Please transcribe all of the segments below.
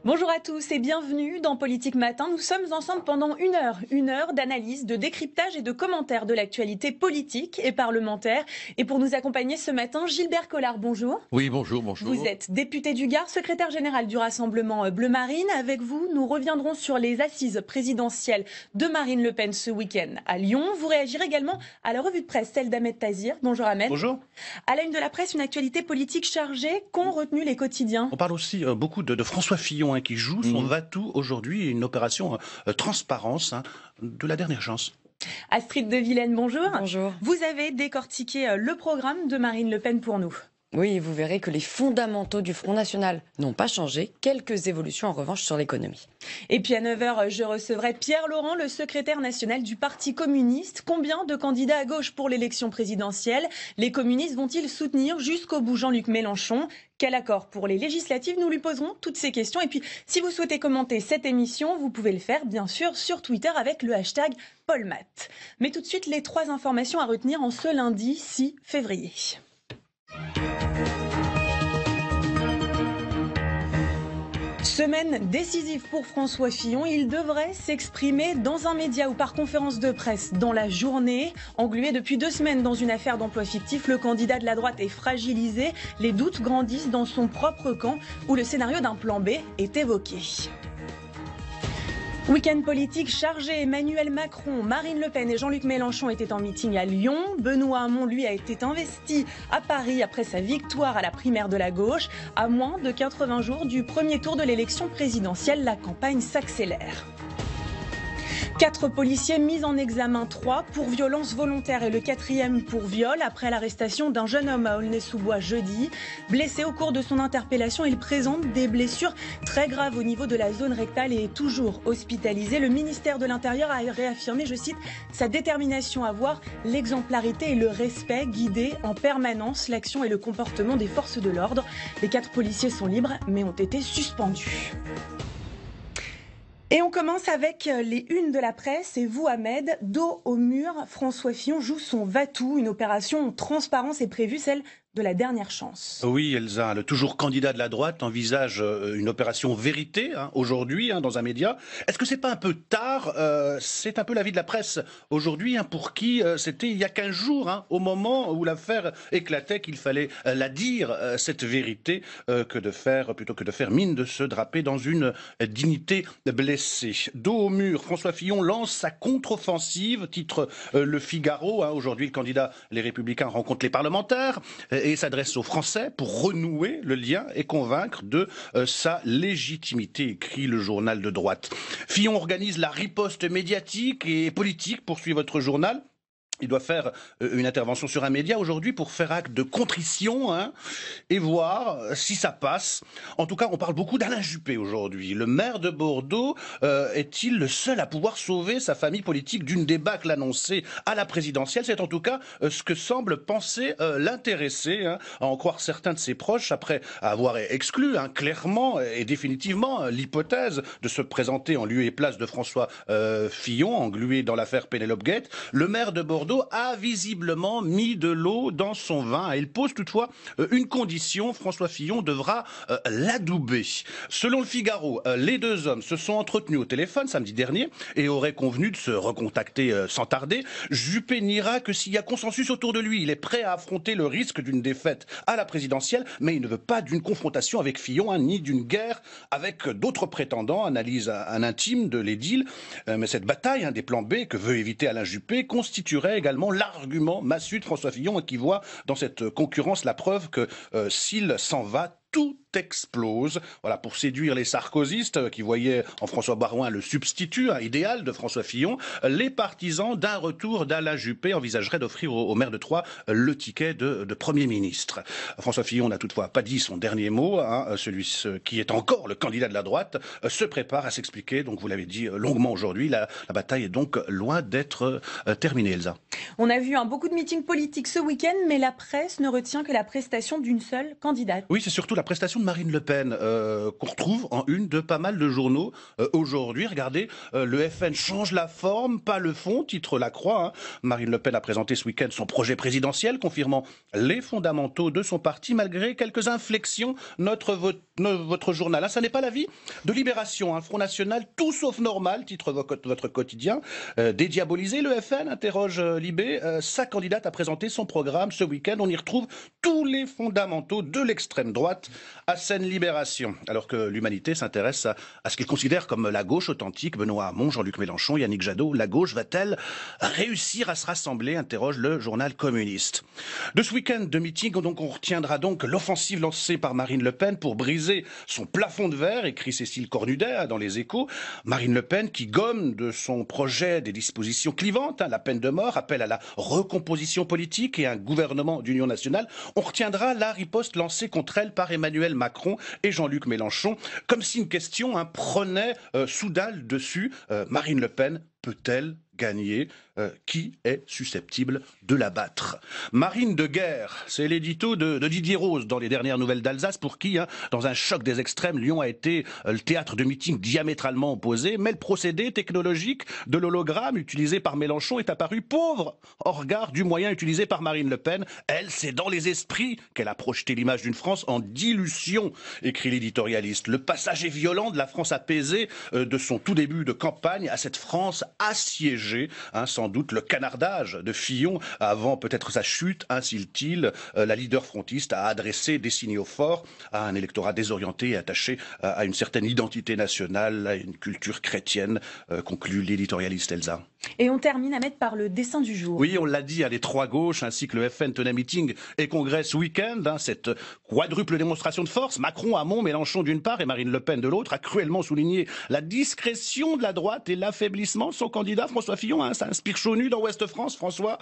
Bonjour à tous et bienvenue dans Politique Matin. Nous sommes ensemble pendant une heure d'analyse, de décryptage et de commentaires de l'actualité politique et parlementaire. Et pour nous accompagner ce matin, Gilbert Collard, bonjour. Oui, bonjour, bonjour. Vous êtes député du Gard, secrétaire général du Rassemblement Bleu Marine. Avec vous, nous reviendrons sur les assises présidentielles de Marine Le Pen ce week-end à Lyon. Vous réagirez également à la revue de presse, celle d'Ahmed Tazir. Bonjour Ahmed. Bonjour. À la une de la presse, une actualité politique chargée qu'ont retenu les quotidiens. On parle aussi beaucoup de François Fillon qui joue son va-tout aujourd'hui, une opération transparence de la dernière chance. Astrid de Vilaine, bonjour. Bonjour. Vous avez décortiqué le programme de Marine Le Pen pour nous. Oui, vous verrez que les fondamentaux du Front National n'ont pas changé. Quelques évolutions en revanche sur l'économie. Et puis à 9h, je recevrai Pierre Laurent, le secrétaire national du Parti communiste. Combien de candidats à gauche pour l'élection présidentielle? Les communistes vont-ils soutenir jusqu'au bout Jean-Luc Mélenchon? Quel accord pour les législatives? Nous lui poserons toutes ces questions. Et puis, si vous souhaitez commenter cette émission, vous pouvez le faire, bien sûr, sur Twitter avec le hashtag PaulMat. Mais tout de suite, les 3 informations à retenir en ce lundi 6 février. Semaine décisive pour François Fillon. Il devrait s'exprimer dans un média ou par conférence de presse dans la journée. Englué depuis 2 semaines dans une affaire d'emploi fictif, le candidat de la droite est fragilisé. Les doutes grandissent dans son propre camp où le scénario d'un plan B est évoqué. Week-end politique chargé, Emmanuel Macron, Marine Le Pen et Jean-Luc Mélenchon étaient en meeting à Lyon. Benoît Hamon, lui, a été investi à Paris après sa victoire à la primaire de la gauche. À moins de 80 jours du premier tour de l'élection présidentielle, la campagne s'accélère. 4 policiers mis en examen, 3 pour violence volontaire et le 4e pour viol après l'arrestation d'un jeune homme à Aulnay-sous-Bois jeudi. Blessé au cours de son interpellation, il présente des blessures très graves au niveau de la zone rectale et est toujours hospitalisé. Le ministère de l'Intérieur a réaffirmé, je cite, sa détermination à voir l'exemplarité et le respect guider en permanence l'action et le comportement des forces de l'ordre. Les 4 policiers sont libres mais ont été suspendus. Et on commence avec les unes de la presse. Et vous, Ahmed, dos au mur, François Fillon joue son va-tout. Une opération transparence est prévue, celle de la dernière chance. Oui, Elsa, le toujours candidat de la droite envisage une opération vérité aujourd'hui dans un média. Est-ce que c'est pas un peu tard? C'est un peu l'avis de la presse aujourd'hui, pour qui c'était il y a 15 jours, au moment où l'affaire éclatait, qu'il fallait la dire, cette vérité, plutôt que de faire mine de se draper dans une dignité blessée. Dos au mur, François Fillon lance sa contre-offensive, titre Le Figaro. Aujourd'hui, le candidat Les Républicains rencontre les parlementaires et s'adresse aux Français pour renouer le lien et convaincre de sa légitimité, écrit le journal de droite. Fillon organise la riposte médiatique et politique, poursuit votre journal. Il doit faire une intervention sur un média aujourd'hui pour faire acte de contrition et voir si ça passe. En tout cas, on parle beaucoup d'Alain Juppé aujourd'hui. Le maire de Bordeaux est-il le seul à pouvoir sauver sa famille politique d'une débâcle annoncée à la présidentielle? C'est en tout cas ce que semble penser l'intéresser, à en croire certains de ses proches, après avoir exclu clairement et définitivement l'hypothèse de se présenter en lieu et place de François Fillon, englué dans l'affaire Penelope Gate. Le maire de Bordeaux a visiblement mis de l'eau dans son vin. Il pose toutefois une condition, François Fillon devra l'adouber. Selon le Figaro, les 2 hommes se sont entretenus au téléphone samedi dernier et auraient convenu de se recontacter sans tarder. Juppé n'ira que s'il y a consensus autour de lui. Il est prêt à affronter le risque d'une défaite à la présidentielle, mais il ne veut pas d'une confrontation avec Fillon, ni d'une guerre avec d'autres prétendants, analyse un intime de l'édile. Mais cette bataille des plans B que veut éviter Alain Juppé constituerait également l'argument massue de François Fillon, qui voit dans cette concurrence la preuve que s'il s'en va, tout explose. Voilà, pour séduire les sarkozystes qui voyaient en François Baroin le substitut idéal de François Fillon, les partisans d'un retour d'Alain Juppé envisageraient d'offrir au maire de Troyes le ticket de Premier ministre. François Fillon n'a toutefois pas dit son dernier mot. Celui qui est encore le candidat de la droite se prépare à s'expliquer. Donc vous l'avez dit longuement aujourd'hui, la bataille est donc loin d'être terminée, Elsa. On a vu beaucoup de meetings politiques ce week-end, mais la presse ne retient que la prestation d'une seule candidate. Oui, c'est surtout la prestation de Marine Le Pen, qu'on retrouve en une de pas mal de journaux aujourd'hui. Regardez, le FN change la forme, pas le fond, titre La Croix. Hein. Marine Le Pen a présenté ce week-end son projet présidentiel, confirmant les fondamentaux de son parti, malgré quelques inflexions. Votre journal, hein, ça n'est pas l'avis de Libération. Hein. Front National, tout sauf normal, titre votre quotidien. Dédiabolisé, le FN, interroge Libé. Sa candidate a présenté son programme ce week-end. On y retrouve tous les fondamentaux de l'extrême droite à scène Libération. Alors que l'Humanité s'intéresse à ce qu'il considère comme la gauche authentique. Benoît Hamon, Jean-Luc Mélenchon, Yannick Jadot. La gauche va-t-elle réussir à se rassembler, interroge le journal communiste. De ce week-end de meeting, donc, on retiendra donc l'offensive lancée par Marine Le Pen pour briser son plafond de verre, écrit Cécile Cornudet dans Les Échos. Marine Le Pen qui gomme de son projet des dispositions clivantes, la peine de mort, appelle à la recomposition politique et un gouvernement d'union nationale. On retiendra la riposte lancée contre elle par Emmanuel Macron et Jean-Luc Mélenchon, comme si une question prenait soudain le dessus. Marine Le Pen peut-elle gagner? Qui est susceptible de la battre? Marine de guerre, c'est l'édito de Didier Rose dans les dernières nouvelles d'Alsace, pour qui, dans un choc des extrêmes, Lyon a été le théâtre de meetings diamétralement opposés, mais le procédé technologique de l'hologramme utilisé par Mélenchon est apparu pauvre au regard du moyen utilisé par Marine Le Pen. Elle, c'est dans les esprits qu'elle a projeté l'image d'une France en dilution, écrit l'éditorialiste. Le passage est violent de la France apaisée de son tout début de campagne à cette France assiégée, sans doute le canardage de Fillon avant peut-être sa chute, incite-t-il. La leader frontiste a adressé des signaux forts à un électorat désorienté et attaché à une certaine identité nationale, à une culture chrétienne, conclut l'éditorialiste Elsa. Et on termine, Ahmed, par le dessin du jour. Oui, on l'a dit, les trois gauches ainsi que le FN tenaient meeting et congrès ce week-end. Cette quadruple démonstration de force, Macron, Hamon, Mélenchon d'une part et Marine Le Pen de l'autre, a cruellement souligné la discrétion de la droite et l'affaiblissement de son candidat François Fillon. Ça inspire chaud nu dans Ouest France, François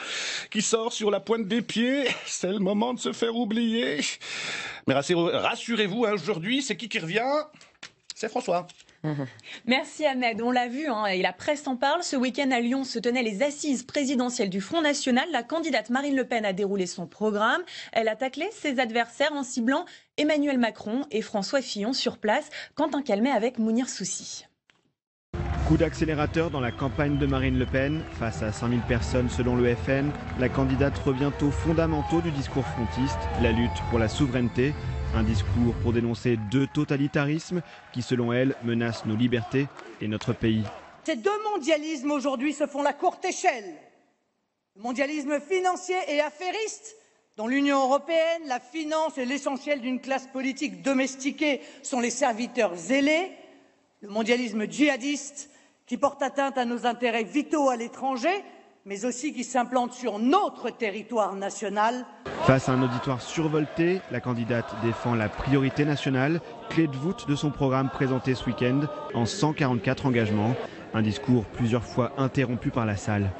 qui sort sur la pointe des pieds. C'est le moment de se faire oublier. Mais rassurez-vous, aujourd'hui, c'est qui revient? C'est François. Merci Ahmed, on l'a vu, et la presse en parle. Ce week-end à Lyon se tenaient les assises présidentielles du Front National. La candidate Marine Le Pen a déroulé son programme. Elle a taclé ses adversaires en ciblant Emmanuel Macron et François Fillon sur place. Quentin Calmet avec Mounir Soussi. Coup d'accélérateur dans la campagne de Marine Le Pen. Face à 5000 personnes selon le FN, la candidate revient aux fondamentaux du discours frontiste, la lutte pour la souveraineté. Un discours pour dénoncer deux totalitarismes qui, selon elle, menacent nos libertés et notre pays. Ces deux mondialismes aujourd'hui se font la courte échelle. Le mondialisme financier et affairiste, dont l'Union européenne, la finance et l'essentiel d'une classe politique domestiquée sont les serviteurs zélés. Le mondialisme djihadiste, qui porte atteinte à nos intérêts vitaux à l'étranger, mais aussi qui s'implante sur notre territoire national. Face à un auditoire survolté, la candidate défend la priorité nationale, clé de voûte de son programme présenté ce week-end en 144 engagements. Un discours plusieurs fois interrompu par la salle.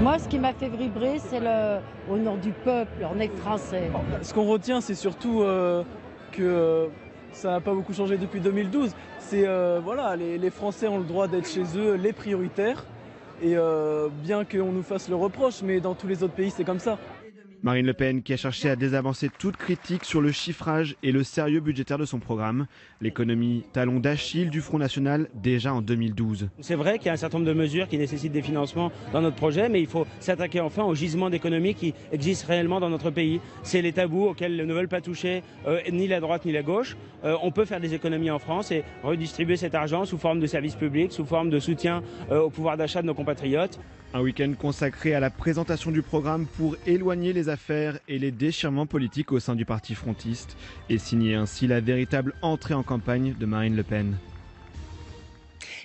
Moi, ce qui m'a fait vibrer, c'est au nom du peuple, on est français. Ce qu'on retient, c'est surtout que ça n'a pas beaucoup changé depuis 2012. C'est voilà, les Français ont le droit d'être chez eux, les prioritaires. Et bien qu'on nous fasse le reproche, mais dans tous les autres pays, c'est comme ça. Marine Le Pen qui a cherché à désavancer toute critique sur le chiffrage et le sérieux budgétaire de son programme. L'économie, talon d'Achille du Front National déjà en 2012. C'est vrai qu'il y a un certain nombre de mesures qui nécessitent des financements dans notre projet, mais il faut s'attaquer enfin au gisement d'économie qui existe réellement dans notre pays. C'est les tabous auxquels ne veulent pas toucher ni la droite ni la gauche. On peut faire des économies en France et redistribuer cet argent sous forme de services publics, sous forme de soutien au pouvoir d'achat de nos compatriotes. Un week-end consacré à la présentation du programme pour éloigner les affaires et les déchirements politiques au sein du parti frontiste et signer ainsi la véritable entrée en campagne de Marine Le Pen.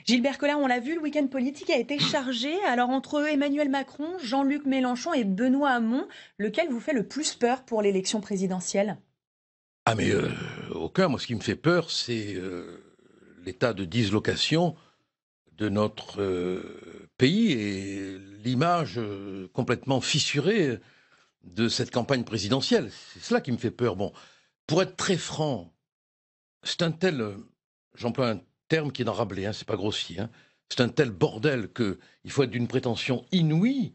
Gilbert Collin, on l'a vu, le week-end politique a été chargé. Alors entre Emmanuel Macron, Jean-Luc Mélenchon et Benoît Hamon, lequel vous fait le plus peur pour l'élection présidentielle? Ah mais aucun. Moi, ce qui me fait peur, c'est l'état de dislocation de notre pays et l'image complètement fissurée de cette campagne présidentielle. C'est cela qui me fait peur. Bon, pour être très franc, c'est un tel, j'emploie un terme qui est dans Rabelais, c'est pas grossier, c'est un tel bordel qu'il faut être d'une prétention inouïe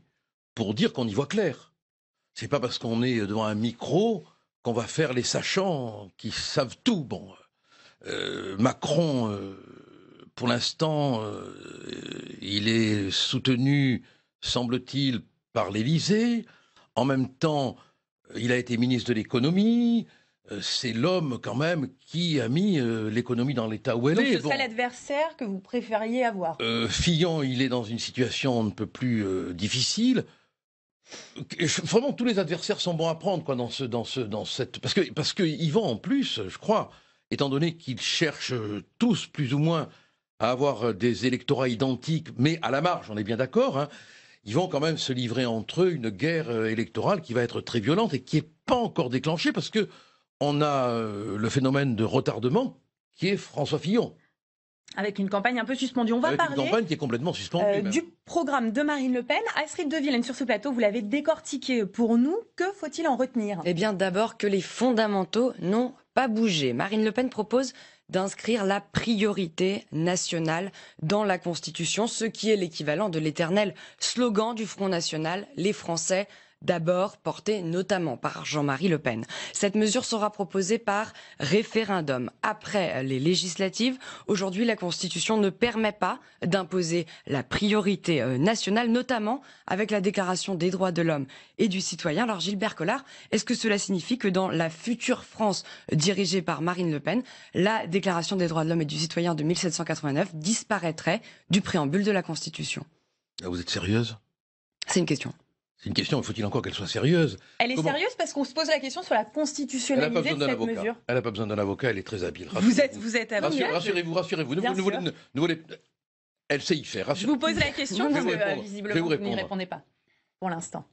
pour dire qu'on y voit clair. C'est pas parce qu'on est devant un micro qu'on va faire les sachants qui savent tout. Bon, Macron, pour l'instant, il est soutenu, semble-t-il, par l'Élysée. En même temps, il a été ministre de l'économie. C'est l'homme, quand même, qui a mis l'économie dans l'état où elle est. Donc ce serait l'adversaire que vous préfériez avoir. Fillon, il est dans une situation un peu plus difficile. Vraiment, tous les adversaires sont bons à prendre, quoi, dans cette... Parce que Yvan, en plus, je crois, étant donné qu'ils cherchent tous, plus ou moins, à avoir des électorats identiques, mais à la marge, on est bien d'accord, hein, ils vont quand même se livrer entre eux une guerre électorale qui va être très violente et qui n'est pas encore déclenchée, parce que on a le phénomène de retardement qui est François Fillon. Avec une campagne un peu suspendue. On va parler une campagne qui est complètement suspendue. Du programme de Marine Le Pen. Astrid de Villaine, sur ce plateau, vous l'avez décortiqué pour nous. Que faut-il en retenir? Eh bien, d'abord que les fondamentaux n'ont pas bougé. Marine Le Pen propose d'inscrire la priorité nationale dans la Constitution, ce qui est l'équivalent de l'éternel slogan du Front National, les Français d'abord, porté notamment par Jean-Marie Le Pen. Cette mesure sera proposée par référendum après les législatives. Aujourd'hui, la Constitution ne permet pas d'imposer la priorité nationale, notamment avec la Déclaration des droits de l'homme et du citoyen. Alors Gilbert Collard, est-ce que cela signifie que dans la future France dirigée par Marine Le Pen, la Déclaration des droits de l'homme et du citoyen de 1789 disparaîtrait du préambule de la Constitution? Vous êtes sérieuse? C'est une question. C'est une question, faut-il encore qu'elle soit sérieuse? Elle est sérieuse parce qu'on se pose la question sur la constitutionnalité de cette mesure. Elle n'a pas besoin d'un avocat, elle est très habile. Vous êtes avocat. Rassurez-vous. Elle sait y faire. Je vous pose la question parce que visiblement vous n'y répondez pas pour l'instant.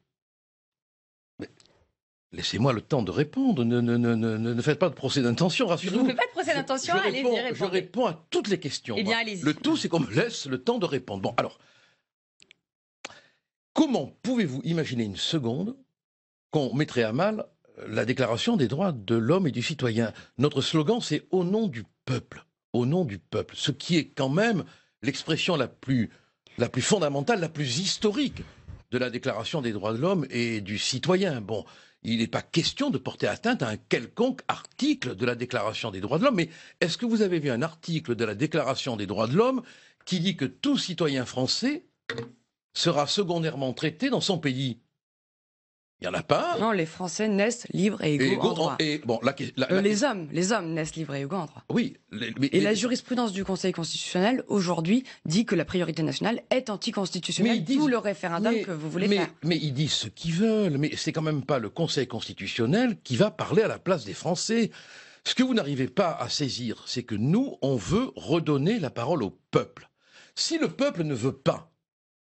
Laissez-moi le temps de répondre. Ne faites pas de procès d'intention, rassurez-vous. Je ne fais pas de procès d'intention, allez-y, répondez. Je réponds à toutes les questions. Eh bien, allez-y. Le tout, c'est qu'on me laisse le temps de répondre. Bon, alors... Comment pouvez-vous imaginer une seconde qu'on mettrait à mal la Déclaration des droits de l'homme et du citoyen? Notre slogan, c'est « Au nom du peuple ». Au nom du peuple. Ce qui est quand même l'expression la plus fondamentale, la plus historique de la Déclaration des droits de l'homme et du citoyen. Bon, il n'est pas question de porter atteinte à un quelconque article de la Déclaration des droits de l'homme. Mais est-ce que vous avez vu un article de la Déclaration des droits de l'homme qui dit que tout citoyen français sera secondairement traité dans son pays? Il n'y en a pas. Non, les Français naissent libres et égaux en droit. Les hommes naissent libres et égaux en droit. Oui. La jurisprudence du Conseil constitutionnel, aujourd'hui, dit que la priorité nationale est anticonstitutionnelle, d'où le référendum que vous voulez faire. Mais ils disent ce qu'ils veulent. Mais c'est quand même pas le Conseil constitutionnel qui va parler à la place des Français. Ce que vous n'arrivez pas à saisir, c'est que nous, on veut redonner la parole au peuple. Si le peuple ne veut pas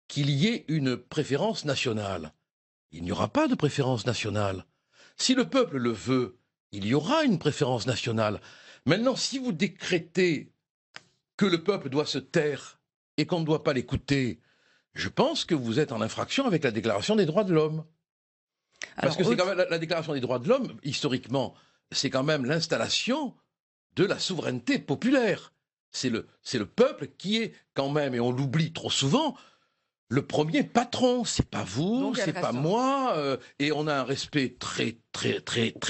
qu'il y ait une préférence nationale, il n'y aura pas de préférence nationale. Si le peuple le veut, il y aura une préférence nationale. Maintenant, si vous décrétez que le peuple doit se taire et qu'on ne doit pas l'écouter, je pense que vous êtes en infraction avec la Déclaration des droits de l'homme. Parce que c'est quand même la Déclaration des droits de l'homme, historiquement, c'est quand même l'installation de la souveraineté populaire. C'est le peuple qui est quand même, et on l'oublie trop souvent, le premier patron. C'est pas vous, c'est pas moi, et on a un respect très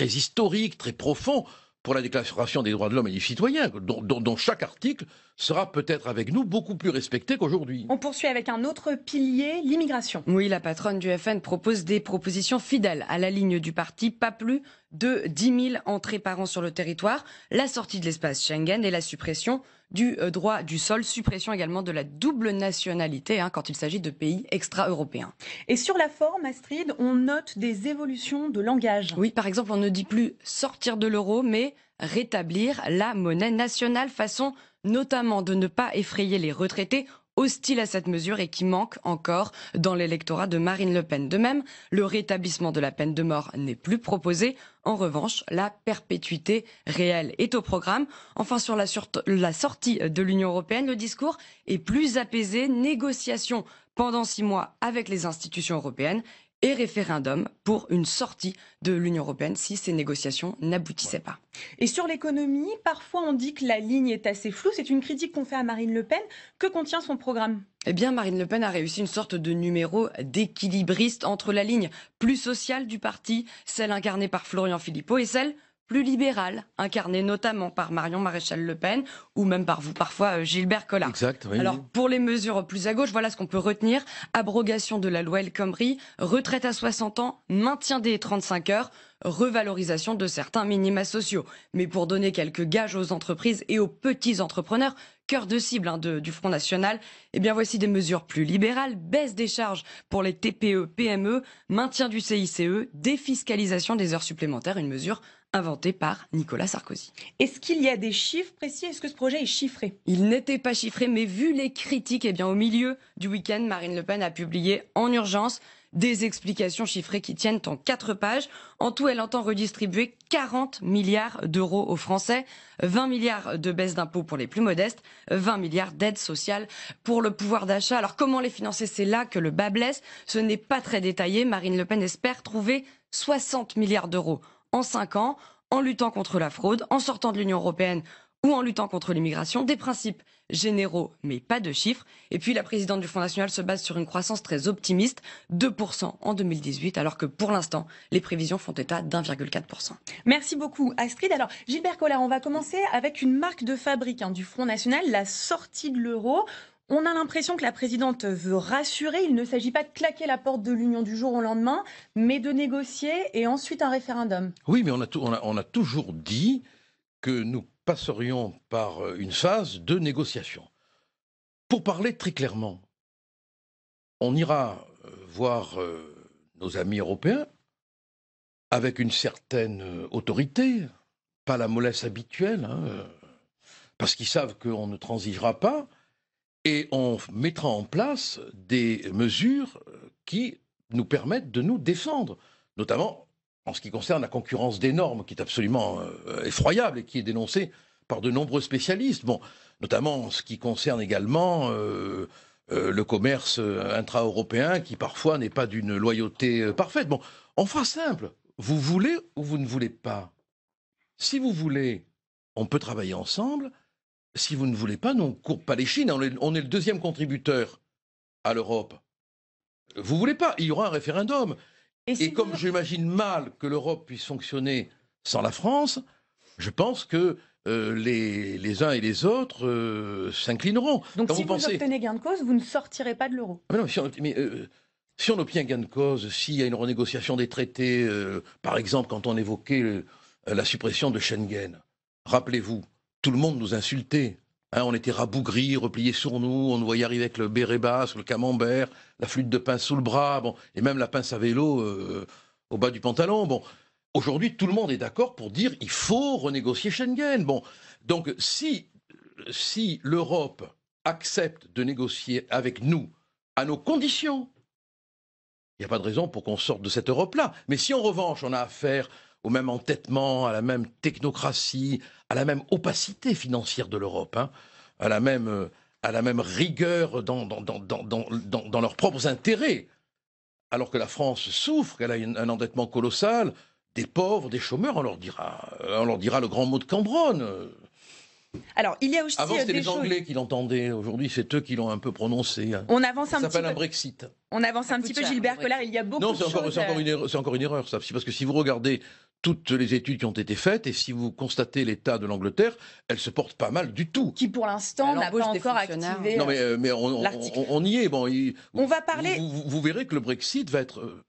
historique, très profond pour la Déclaration des droits de l'homme et du citoyen, dont chaque article sera peut-être avec nous beaucoup plus respecté qu'aujourd'hui. On poursuit avec un autre pilier, l'immigration. Oui, la patronne du FN propose des propositions fidèles à la ligne du parti, pas plus de 10 000 entrées par an sur le territoire, la sortie de l'espace Schengen et la suppression du droit du sol, suppression également de la double nationalité quand il s'agit de pays extra-européens. Et sur la forme, Astrid, on note des évolutions de langage. Oui, par exemple, on ne dit plus sortir de l'euro, mais rétablir la monnaie nationale, façon notamment de ne pas effrayer les retraités hostiles à cette mesure et qui manquent encore dans l'électorat de Marine Le Pen. De même, le rétablissement de la peine de mort n'est plus proposé. En revanche, la perpétuité réelle est au programme. Enfin, sur la sortie de l'Union européenne, le discours est plus apaisé. Négociation pendant 6 mois avec les institutions européennes et référendum pour une sortie de l'Union européenne si ces négociations n'aboutissaient pas. Et sur l'économie, parfois on dit que la ligne est assez floue. C'est une critique qu'on fait à Marine Le Pen. Que contient son programme ? Eh bien, Marine Le Pen a réussi une sorte de numéro d'équilibriste entre la ligne plus sociale du parti, celle incarnée par Florian Philippot, et celle plus libérale, incarnée notamment par Marion Maréchal Le Pen, ou même par vous, parfois Gilbert Collard. Exact, oui. Alors, pour les mesures plus à gauche, voilà ce qu'on peut retenir. Abrogation de la loi El Khomri, retraite à 60 ans, maintien des 35 heures, revalorisation de certains minima sociaux. Mais pour donner quelques gages aux entreprises et aux petits entrepreneurs, cœur de cible du Front National, eh bien voici des mesures plus libérales, baisse des charges pour les TPE, PME, maintien du CICE, défiscalisation des heures supplémentaires, une mesure inventée par Nicolas Sarkozy. Est-ce qu'il y a des chiffres précis ? Est-ce que ce projet est chiffré ? Il n'était pas chiffré, mais vu les critiques, eh bien au milieu du week-end, Marine Le Pen a publié en urgence des explications chiffrées qui tiennent en 4 pages. En tout, elle entend redistribuer 40 milliards d'euros aux Français, 20 milliards de baisse d'impôts pour les plus modestes, 20 milliards d'aides sociales pour le pouvoir d'achat. Alors comment les financer ? C'est là que le bas blesse. Ce n'est pas très détaillé. Marine Le Pen espère trouver 60 milliards d'euros en 5 ans, en luttant contre la fraude, en sortant de l'Union européenne ou en luttant contre l'immigration. Des principes généraux, mais pas de chiffres. Et puis la présidente du Front National se base sur une croissance très optimiste, 2% en 2018, alors que pour l'instant, les prévisions font état d'1,4%. Merci beaucoup Astrid. Alors Gilbert Collard, on va commencer avec une marque de fabrique du Front National, la sortie de l'euro. On a l'impression que la présidente veut rassurer. Il ne s'agit pas de claquer la porte de l'Union du jour au lendemain, mais de négocier et ensuite un référendum. Oui, mais on a toujours dit que nous passerions par une phase de négociation. Pour parler très clairement, on ira voir nos amis européens avec une certaine autorité, pas la mollesse habituelle, parce qu'ils savent qu'on ne transigera pas, et on mettra en place des mesures qui nous permettent de nous défendre, notamment en ce qui concerne la concurrence des normes, qui est absolument effroyable et qui est dénoncée par de nombreux spécialistes. Bon, notamment en ce qui concerne également le commerce intra-européen, qui parfois n'est pas d'une loyauté parfaite. Bon, on fera simple. Vous voulez ou vous ne voulez pas ? Si vous voulez, on peut travailler ensemble. Si vous ne voulez pas, nous, on ne court pas les chines. On est le deuxième contributeur à l'Europe. Vous ne voulez pas, il y aura un référendum. Et comme j'imagine mal que l'Europe puisse fonctionner sans la France, je pense que les uns et les autres s'inclineront. Donc si vous obtenez gain de cause, vous ne sortirez pas de l'euro. Mais non, si on obtient gain de cause, s'il y a une renégociation des traités, par exemple quand on évoquait la suppression de Schengen, rappelez-vous, tout le monde nous insultait. On était rabougris, repliés sur nous, on nous voyait arriver avec le béret basque, le camembert, la flûte de pince sous le bras, et même la pince à vélo au bas du pantalon. Bon, aujourd'hui, tout le monde est d'accord pour dire qu'il faut renégocier Schengen. Bon, donc si l'Europe accepte de négocier avec nous à nos conditions, il n'y a pas de raison pour qu'on sorte de cette Europe-là. Mais si en revanche, on a affaire au même entêtement, à la même technocratie, à la même opacité financière de l'Europe, à la même rigueur dans leurs propres intérêts, alors que la France souffre, qu'elle a un endettement colossal, des pauvres, des chômeurs, on leur dira le grand mot de Cambronne. Alors, il y a aussi avant, c'était les Anglais qui l'entendaient. Aujourd'hui, c'est eux qui l'ont un peu prononcé. On avance un petit peu. Ça s'appelle un Brexit. On avance un petit peu, Gilbert Collard. Il y a beaucoup de choses. Non, c'est encore une erreur, ça. Parce que si vous regardez toutes les études qui ont été faites, et si vous constatez l'état de l'Angleterre, elle se porte pas mal du tout. Qui, pour l'instant, n'a pas encore activé. Non, mais on y est. Bon, on va parler. Vous verrez que le Brexit va être.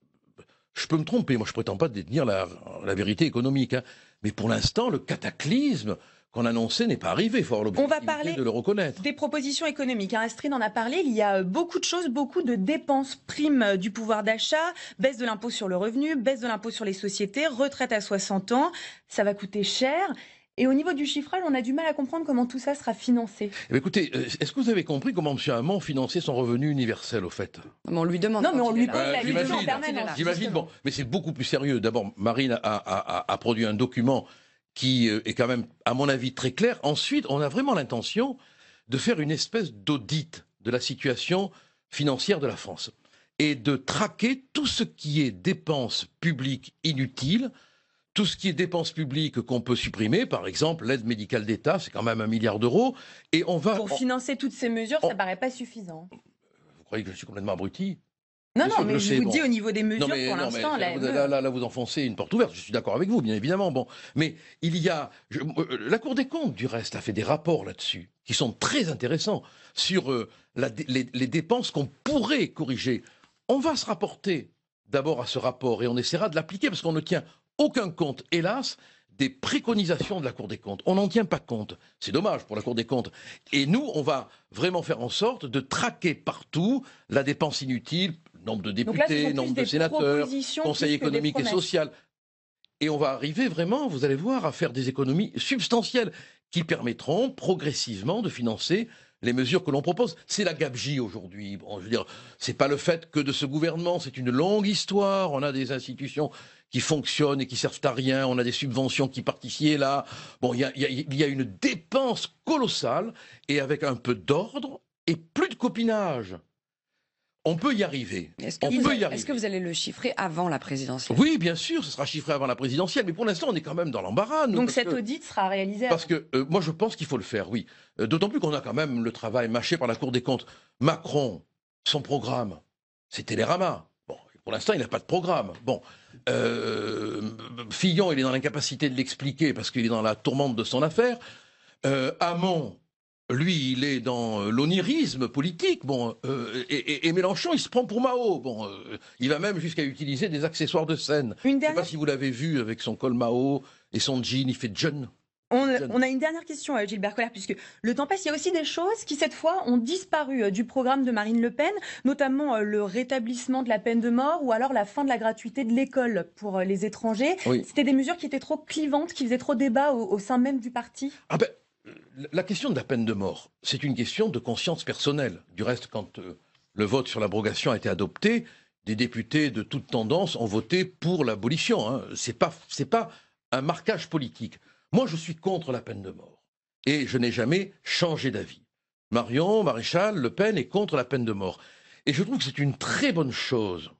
Je peux me tromper. Moi, je prétends pas détenir la vérité économique. Mais pour l'instant, le cataclysme qu'on annonçait n'est pas arrivé. Il faut avoir l'objectivité de le reconnaître. Des propositions économiques. Astrid en a parlé. Il y a beaucoup de choses, beaucoup de dépenses, primes du pouvoir d'achat, baisse de l'impôt sur le revenu, baisse de l'impôt sur les sociétés, retraite à 60 ans. Ça va coûter cher. Et au niveau du chiffrage, on a du mal à comprendre comment tout ça sera financé. Écoutez, est-ce que vous avez compris comment M. Hamon finançait son revenu universel, au fait ? On lui demande. Non, mais on lui pose la question en permanence. J'imagine, bon, mais c'est beaucoup plus sérieux. D'abord, Marine a produit un document qui est quand même, à mon avis, très clair. Ensuite, on a vraiment l'intention de faire une espèce d'audit de la situation financière de la France. et de traquer tout ce qui est dépenses publiques inutiles, tout ce qui est dépenses publiques qu'on peut supprimer, par exemple l'aide médicale d'État, c'est quand même 1 milliard d'euros, et on va... Pour financer toutes ces mesures, ça paraît pas suffisant. Vous croyez que je suis complètement abruti? Non, non, mais je vous dis au niveau des mesures, pour l'instant... Là, vous enfoncez une porte ouverte, je suis d'accord avec vous, bien évidemment. Bon, mais il y a... la Cour des comptes, du reste, a fait des rapports là-dessus, qui sont très intéressants, sur les dépenses qu'on pourrait corriger. On va se rapporter d'abord à ce rapport, et on essaiera de l'appliquer, parce qu'on ne tient aucun compte, hélas, des préconisations de la Cour des comptes. On n'en tient pas compte. C'est dommage pour la Cour des comptes. Et nous, on va vraiment faire en sorte de traquer partout la dépense inutile, nombre de députés, nombre de sénateurs, conseil économique et social. Et on va arriver vraiment, vous allez voir, à faire des économies substantielles qui permettront progressivement de financer les mesures que l'on propose. C'est la gabegie aujourd'hui. Bon, je veux dire, c'est pas le fait que de ce gouvernement, c'est une longue histoire. On a des institutions qui fonctionnent et qui servent à rien. On a des subventions qui partent ici et là. Bon, il y a une dépense colossale, et avec un peu d'ordre et plus de copinage, on peut y arriver. Est-ce que vous allez le chiffrer avant la présidentielle? Oui, bien sûr, ce sera chiffré avant la présidentielle, mais pour l'instant, on est quand même dans l'embarras. Donc cet audit sera réalisé avant. Parce que moi, je pense qu'il faut le faire, oui. D'autant plus qu'on a quand même le travail mâché par la Cour des comptes. Macron, son programme, c'est Télérama. Bon, pour l'instant, il n'a pas de programme. Bon, Fillon, il est dans l'incapacité de l'expliquer parce qu'il est dans la tourmente de son affaire. Hamon, lui, il est dans l'onirisme politique. Bon, et Mélenchon, il se prend pour Mao. Bon, il va même jusqu'à utiliser des accessoires de scène. Je ne sais pas si vous l'avez vu avec son col Mao et son jean, il fait jeune. On a une dernière question, Gilbert Collère, puisque le temps passe. Il y a aussi des choses qui, cette fois, ont disparu du programme de Marine Le Pen, notamment le rétablissement de la peine de mort ou alors la fin de la gratuité de l'école pour les étrangers. Oui. C'était des mesures qui étaient trop clivantes, qui faisaient trop débat au sein même du parti. Ah ben, la question de la peine de mort, c'est une question de conscience personnelle. Du reste, quand le vote sur l'abrogation a été adopté, des députés de toute tendance ont voté pour l'abolition. Hein. C'est pas un marquage politique. Moi, je suis contre la peine de mort. Et je n'ai jamais changé d'avis. Marion Maréchal Le Pen est contre la peine de mort. Et je trouve que c'est une très bonne chose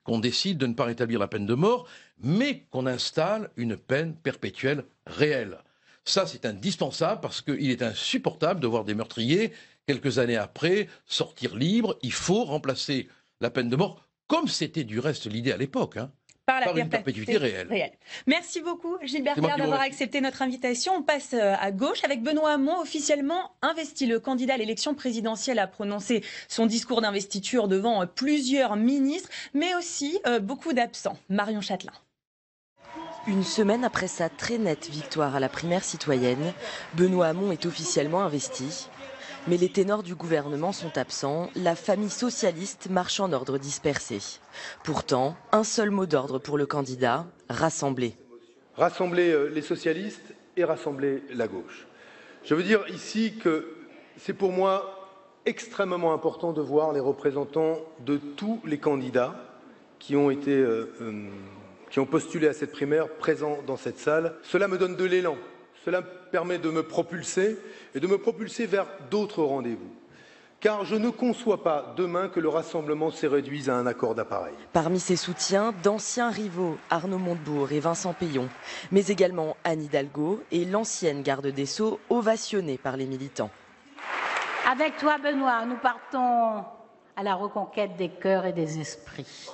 qu'on décide de ne pas rétablir la peine de mort, mais qu'on installe une peine perpétuelle réelle. Ça, c'est indispensable parce qu'il est insupportable de voir des meurtriers, quelques années après, sortir libres. Il faut remplacer la peine de mort, comme c'était du reste l'idée à l'époque, hein. Par une perpétuité réelle. Merci beaucoup, Gilbert Collère, d'avoir accepté notre invitation. On passe à gauche avec Benoît Hamon, officiellement investi. Le candidat à l'élection présidentielle a prononcé son discours d'investiture devant plusieurs ministres, mais aussi beaucoup d'absents. Marion Châtelain. Une semaine après sa très nette victoire à la primaire citoyenne, Benoît Hamon est officiellement investi. Mais les ténors du gouvernement sont absents, la famille socialiste marche en ordre dispersé. Pourtant, un seul mot d'ordre pour le candidat, rassembler. Rassembler les socialistes et rassembler la gauche. Je veux dire ici que c'est pour moi extrêmement important de voir les représentants de tous les candidats qui ont postulé à cette primaire présents dans cette salle. Cela me donne de l'élan. Cela permet de me propulser et de me propulser vers d'autres rendez-vous. Car je ne conçois pas demain que le rassemblement se réduise à un accord d'appareil. Parmi ses soutiens, d'anciens rivaux, Arnaud Montebourg et Vincent Peillon, mais également Anne Hidalgo et l'ancienne garde des Sceaux, ovationnée par les militants. Avec toi, Benoît, nous partons à la reconquête des cœurs et des esprits.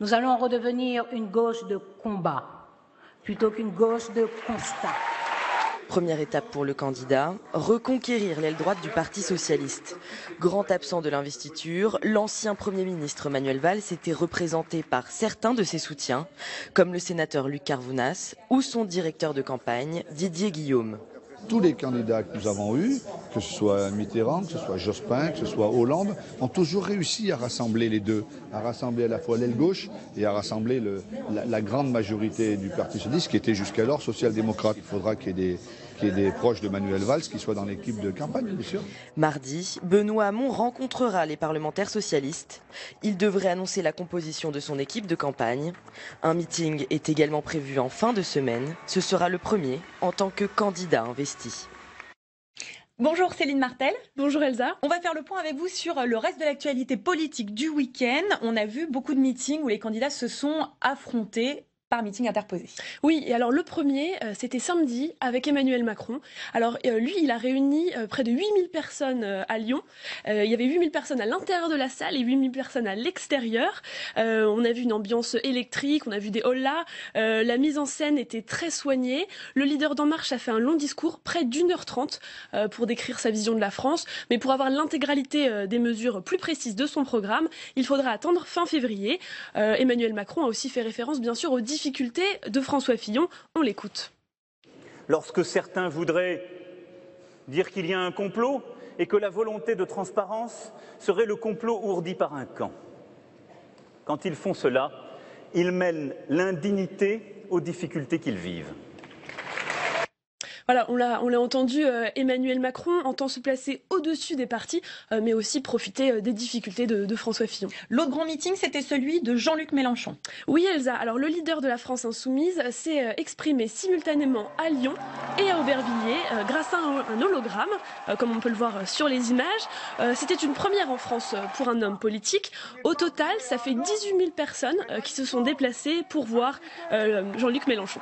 Nous allons redevenir une gauche de combat, plutôt qu'une gauche de constat. Première étape pour le candidat, reconquérir l'aile droite du Parti socialiste. Grand absent de l'investiture, l'ancien Premier ministre Manuel Valls était représenté par certains de ses soutiens, comme le sénateur Luc Carvounas ou son directeur de campagne Didier Guillaume. Tous les candidats que nous avons eus, que ce soit Mitterrand, que ce soit Jospin, que ce soit Hollande, ont toujours réussi à rassembler les deux, à rassembler à la fois l'aile gauche et à rassembler la grande majorité du Parti socialiste qui était jusqu'alors social-démocrate. Il faudra qu'il y ait des proches de Manuel Valls qui soient dans l'équipe de campagne, bien sûr. Mardi, Benoît Hamon rencontrera les parlementaires socialistes. Il devrait annoncer la composition de son équipe de campagne. Un meeting est également prévu en fin de semaine. Ce sera le premier en tant que candidat investi. Bonjour Céline Martel. Bonjour Elsa. On va faire le point avec vous sur le reste de l'actualité politique du week-end. On a vu beaucoup de meetings où les candidats se sont affrontés par meeting interposé. Oui, et alors le premier, c'était samedi avec Emmanuel Macron. Alors lui, il a réuni près de 8000 personnes à Lyon. Il y avait 8000 personnes à l'intérieur de la salle et 8000 personnes à l'extérieur. On a vu une ambiance électrique, on a vu des hollas. La mise en scène était très soignée. Le leader d'En Marche a fait un long discours, près d'1h30, pour décrire sa vision de la France. Mais pour avoir l'intégralité des mesures plus précises de son programme, il faudra attendre fin février. Emmanuel Macron a aussi fait référence, bien sûr, aux difficultés de François Fillon. On l'écoute. Lorsque certains voudraient dire qu'il y a un complot et que la volonté de transparence serait le complot ourdi par un camp. Quand ils font cela, ils mêlent l'indignité aux difficultés qu'ils vivent. Voilà, on l'a entendu, Emmanuel Macron entend se placer au-dessus des partis, mais aussi profiter des difficultés de François Fillon. L'autre grand meeting, c'était celui de Jean-Luc Mélenchon. Oui, Elsa. Alors, le leader de la France insoumise s'est exprimé simultanément à Lyon et à Aubervilliers grâce à un hologramme, comme on peut le voir sur les images. C'était une première en France pour un homme politique. Au total, ça fait 18 000 personnes qui se sont déplacées pour voir Jean-Luc Mélenchon.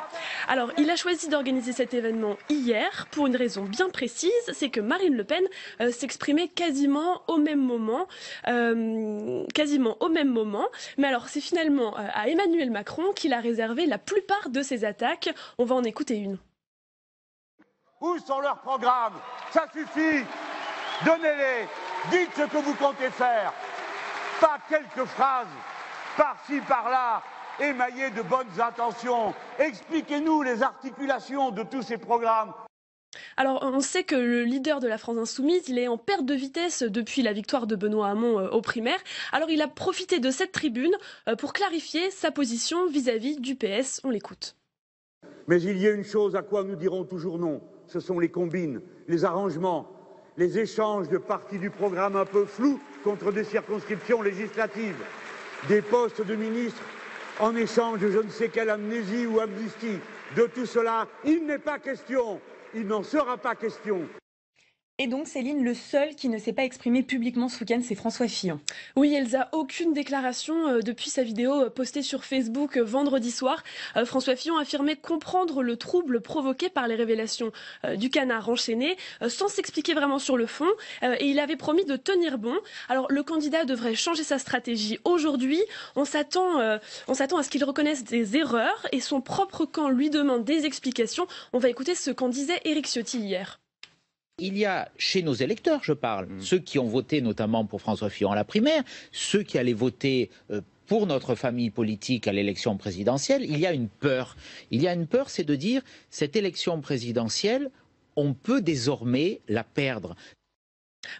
Alors, il a choisi d'organiser cet événement hier pour une raison bien précise, c'est que Marine Le Pen s'exprimait quasiment au même moment. Mais alors, c'est finalement à Emmanuel Macron qu'il a réservé la plupart de ses attaques. On va en écouter une. Où sont leurs programmes? Ça suffit. Donnez-les. Dites ce que vous comptez faire. Pas quelques phrases par-ci, par-là, émaillées de bonnes intentions. Expliquez-nous les articulations de tous ces programmes. Alors, on sait que le leader de la France insoumise, il est en perte de vitesse depuis la victoire de Benoît Hamon aux primaires. Alors, il a profité de cette tribune pour clarifier sa position vis-à-vis du PS. On l'écoute. Mais il y a une chose à quoi nous dirons toujours non. Ce sont les combines, les arrangements, les échanges de parties du programme un peu flous contre des circonscriptions législatives, des postes de ministres en échange de je ne sais quelle amnésie ou amnistie. De tout cela, il n'est pas question. Il n'en sera pas question. Et donc, Céline, le seul qui ne s'est pas exprimé publiquement ce week-end, c'est François Fillon. Oui, Elsa, aucune déclaration depuis sa vidéo postée sur Facebook vendredi soir. François Fillon affirmait comprendre le trouble provoqué par les révélations du canard enchaîné, sans s'expliquer vraiment sur le fond. Et il avait promis de tenir bon. Alors, le candidat devrait changer sa stratégie aujourd'hui. On s'attend à ce qu'il reconnaisse des erreurs et son propre camp lui demande des explications. On va écouter ce qu'en disait Éric Ciotti hier. Il y a chez nos électeurs, je parle, ceux qui ont voté notamment pour François Fillon à la primaire, ceux qui allaient voter pour notre famille politique à l'élection présidentielle, il y a une peur. Il y a une peur, c'est de dire, cette élection présidentielle, on peut désormais la perdre.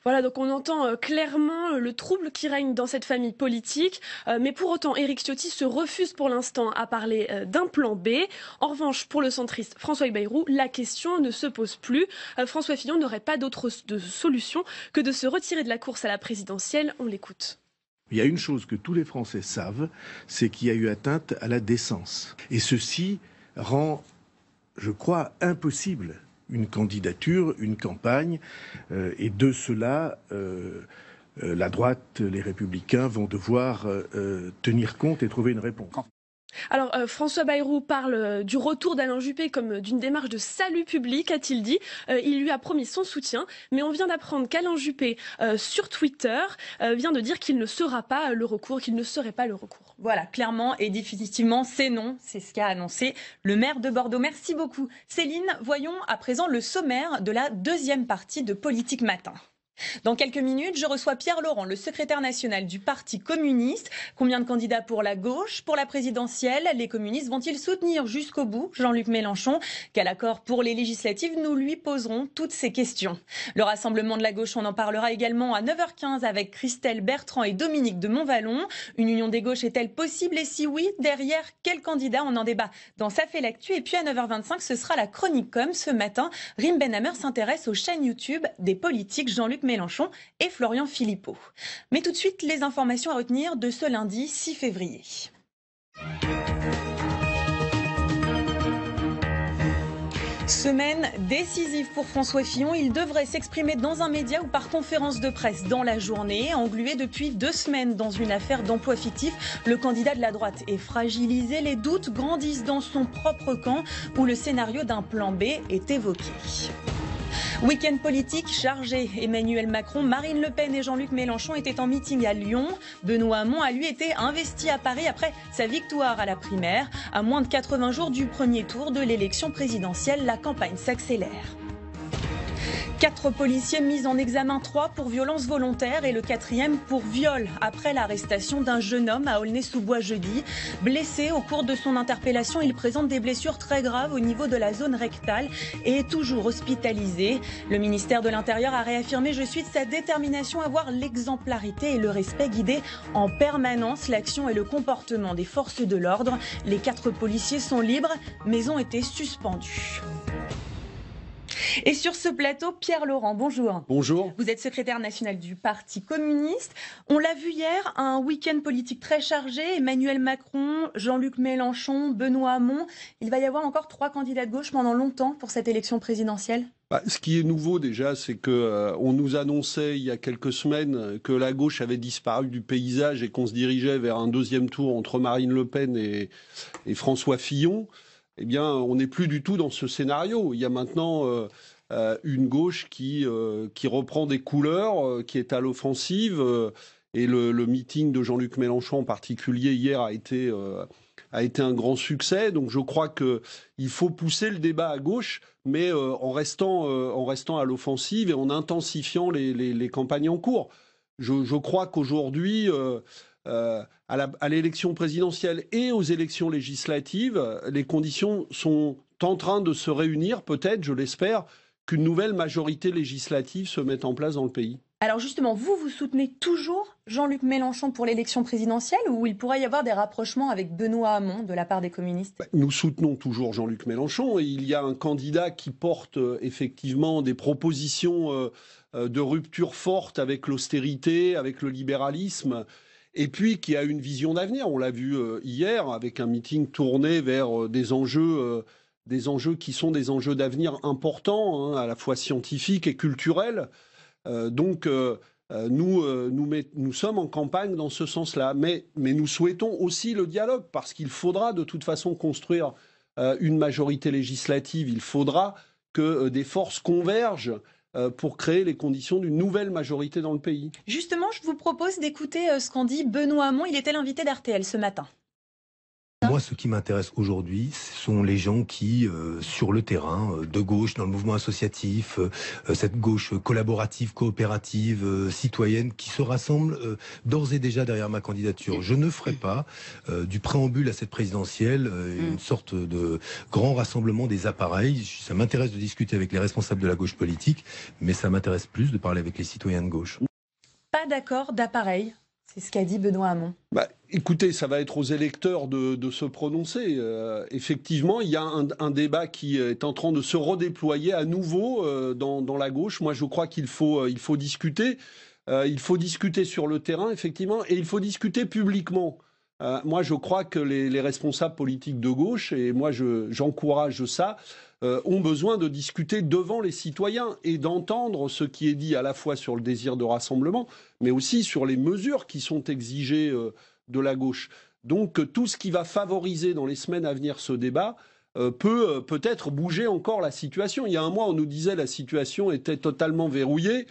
Voilà, donc on entend clairement le trouble qui règne dans cette famille politique. Mais pour autant, Éric Ciotti se refuse pour l'instant à parler d'un plan B. En revanche, pour le centriste François Bayrou, la question ne se pose plus. François Fillon n'aurait pas d'autre solution que de se retirer de la course à la présidentielle. On l'écoute. Il y a une chose que tous les Français savent, c'est qu'il y a eu atteinte à la décence. Et ceci rend, je crois, impossible une candidature, une campagne, et de cela, la droite, les Républicains vont devoir tenir compte et trouver une réponse. Alors, François Bayrou parle du retour d'Alain Juppé comme d'une démarche de salut public, a-t-il dit. Il lui a promis son soutien, mais on vient d'apprendre qu'Alain Juppé, sur Twitter, vient de dire qu'il ne sera pas le recours, qu'il ne serait pas le recours. Voilà, clairement et définitivement, c'est non. C'est ce qu'a annoncé le maire de Bordeaux. Merci beaucoup. Céline, voyons à présent le sommaire de la deuxième partie de Politique Matin. Dans quelques minutes, je reçois Pierre Laurent, le secrétaire national du Parti communiste. Combien de candidats pour la gauche? Pour la présidentielle, les communistes vont-ils soutenir jusqu'au bout Jean-Luc Mélenchon? Quel accord pour les législatives? Nous lui poserons toutes ces questions. Le Rassemblement de la gauche, on en parlera également à 9h15 avec Christelle Bertrand et Dominique de Montvalon. Une union des gauches est-elle possible? Et si oui, derrière quel candidat? On en débat dans Ça fait l'actu. Et puis à 9h25, ce sera la chronique com. Ce matin, Rim Benhammer s'intéresse aux chaînes YouTube des politiques Jean-Luc Mélenchon et Florian Philippot. Mais tout de suite, les informations à retenir de ce lundi 6 février. Semaine décisive pour François Fillon. Il devrait s'exprimer dans un média ou par conférence de presse dans la journée. Englué depuis 2 semaines dans une affaire d'emploi fictif, le candidat de la droite est fragilisé. Les doutes grandissent dans son propre camp où le scénario d'un plan B est évoqué. Week-end politique chargé. Emmanuel Macron, Marine Le Pen et Jean-Luc Mélenchon étaient en meeting à Lyon. Benoît Hamon a lui été investi à Paris après sa victoire à la primaire. À moins de 80 jours du premier tour de l'élection présidentielle, la campagne s'accélère. 4 policiers mis en examen, 3 pour violence volontaire et le 4e pour viol après l'arrestation d'un jeune homme à Aulnay-sous-Bois jeudi. Blessé au cours de son interpellation, il présente des blessures très graves au niveau de la zone rectale et est toujours hospitalisé. Le ministère de l'Intérieur a réaffirmé, je cite, sa détermination à voir l'exemplarité et le respect guider en permanence l'action et le comportement des forces de l'ordre. Les 4 policiers sont libres mais ont été suspendus. Et sur ce plateau, Pierre Laurent, bonjour. Bonjour. Vous êtes secrétaire national du Parti communiste. On l'a vu hier, un week-end politique très chargé. Emmanuel Macron, Jean-Luc Mélenchon, Benoît Hamon. Il va y avoir encore 3 candidats de gauche pendant longtemps pour cette élection présidentielle. Ce qui est nouveau déjà, c'est qu'on nous annonçait il y a quelques semaines que la gauche avait disparu du paysage et qu'on se dirigeait vers un 2e tour entre Marine Le Pen et François Fillon. Eh bien, on n'est plus du tout dans ce scénario. Il y a maintenant une gauche qui reprend des couleurs, qui est à l'offensive. Et le meeting de Jean-Luc Mélenchon en particulier hier a été un grand succès. Donc je crois qu'il faut pousser le débat à gauche, mais en restant à l'offensive et en intensifiant les campagnes en cours. Je crois qu'aujourd'hui... à l'élection présidentielle et aux élections législatives, les conditions sont en train de se réunir, peut-être, je l'espère, qu'une nouvelle majorité législative se mette en place dans le pays. Alors justement, vous soutenez toujours Jean-Luc Mélenchon pour l'élection présidentielle ou il pourrait y avoir des rapprochements avec Benoît Hamon de la part des communistes ? Nous soutenons toujours Jean-Luc Mélenchon et il y a un candidat qui porte effectivement des propositions de rupture forte avec l'austérité, avec le libéralisme. Et puis qui a une vision d'avenir. On l'a vu hier avec un meeting tourné vers des enjeux qui sont des enjeux d'avenir importants, à la fois scientifiques et culturels. Donc nous sommes en campagne dans ce sens-là. Mais nous souhaitons aussi le dialogue parce qu'il faudra de toute façon construire une majorité législative. Il faudra que des forces convergent pour créer les conditions d'une nouvelle majorité dans le pays. Justement, je vous propose d'écouter ce qu'en dit Benoît Hamon. Il était l'invité d'RTL ce matin. Moi, ce qui m'intéresse aujourd'hui, ce sont les gens qui, sur le terrain, de gauche, dans le mouvement associatif, cette gauche collaborative, coopérative, citoyenne, qui se rassemblent d'ores et déjà derrière ma candidature. Je ne ferai pas du préambule à cette présidentielle une sorte de grand rassemblement des appareils. Ça m'intéresse de discuter avec les responsables de la gauche politique, mais ça m'intéresse plus de parler avec les citoyens de gauche. Pas d'accord d'appareil. C'est ce qu'a dit Benoît Hamon. Écoutez, ça va être aux électeurs de se prononcer. Effectivement, il y a un débat qui est en train de se redéployer à nouveau dans la gauche. Moi, je crois qu'il faut discuter. Il faut discuter sur le terrain, effectivement, et il faut discuter publiquement. Moi, je crois que les responsables politiques de gauche, et moi, j'encourage ça, ont besoin de discuter devant les citoyens et d'entendre ce qui est dit à la fois sur le désir de rassemblement, mais aussi sur les mesures qui sont exigées de la gauche. Donc tout ce qui va favoriser dans les semaines à venir ce débat peut-être bouger encore la situation. Il y a un mois, on nous disait que la situation était totalement verrouillée.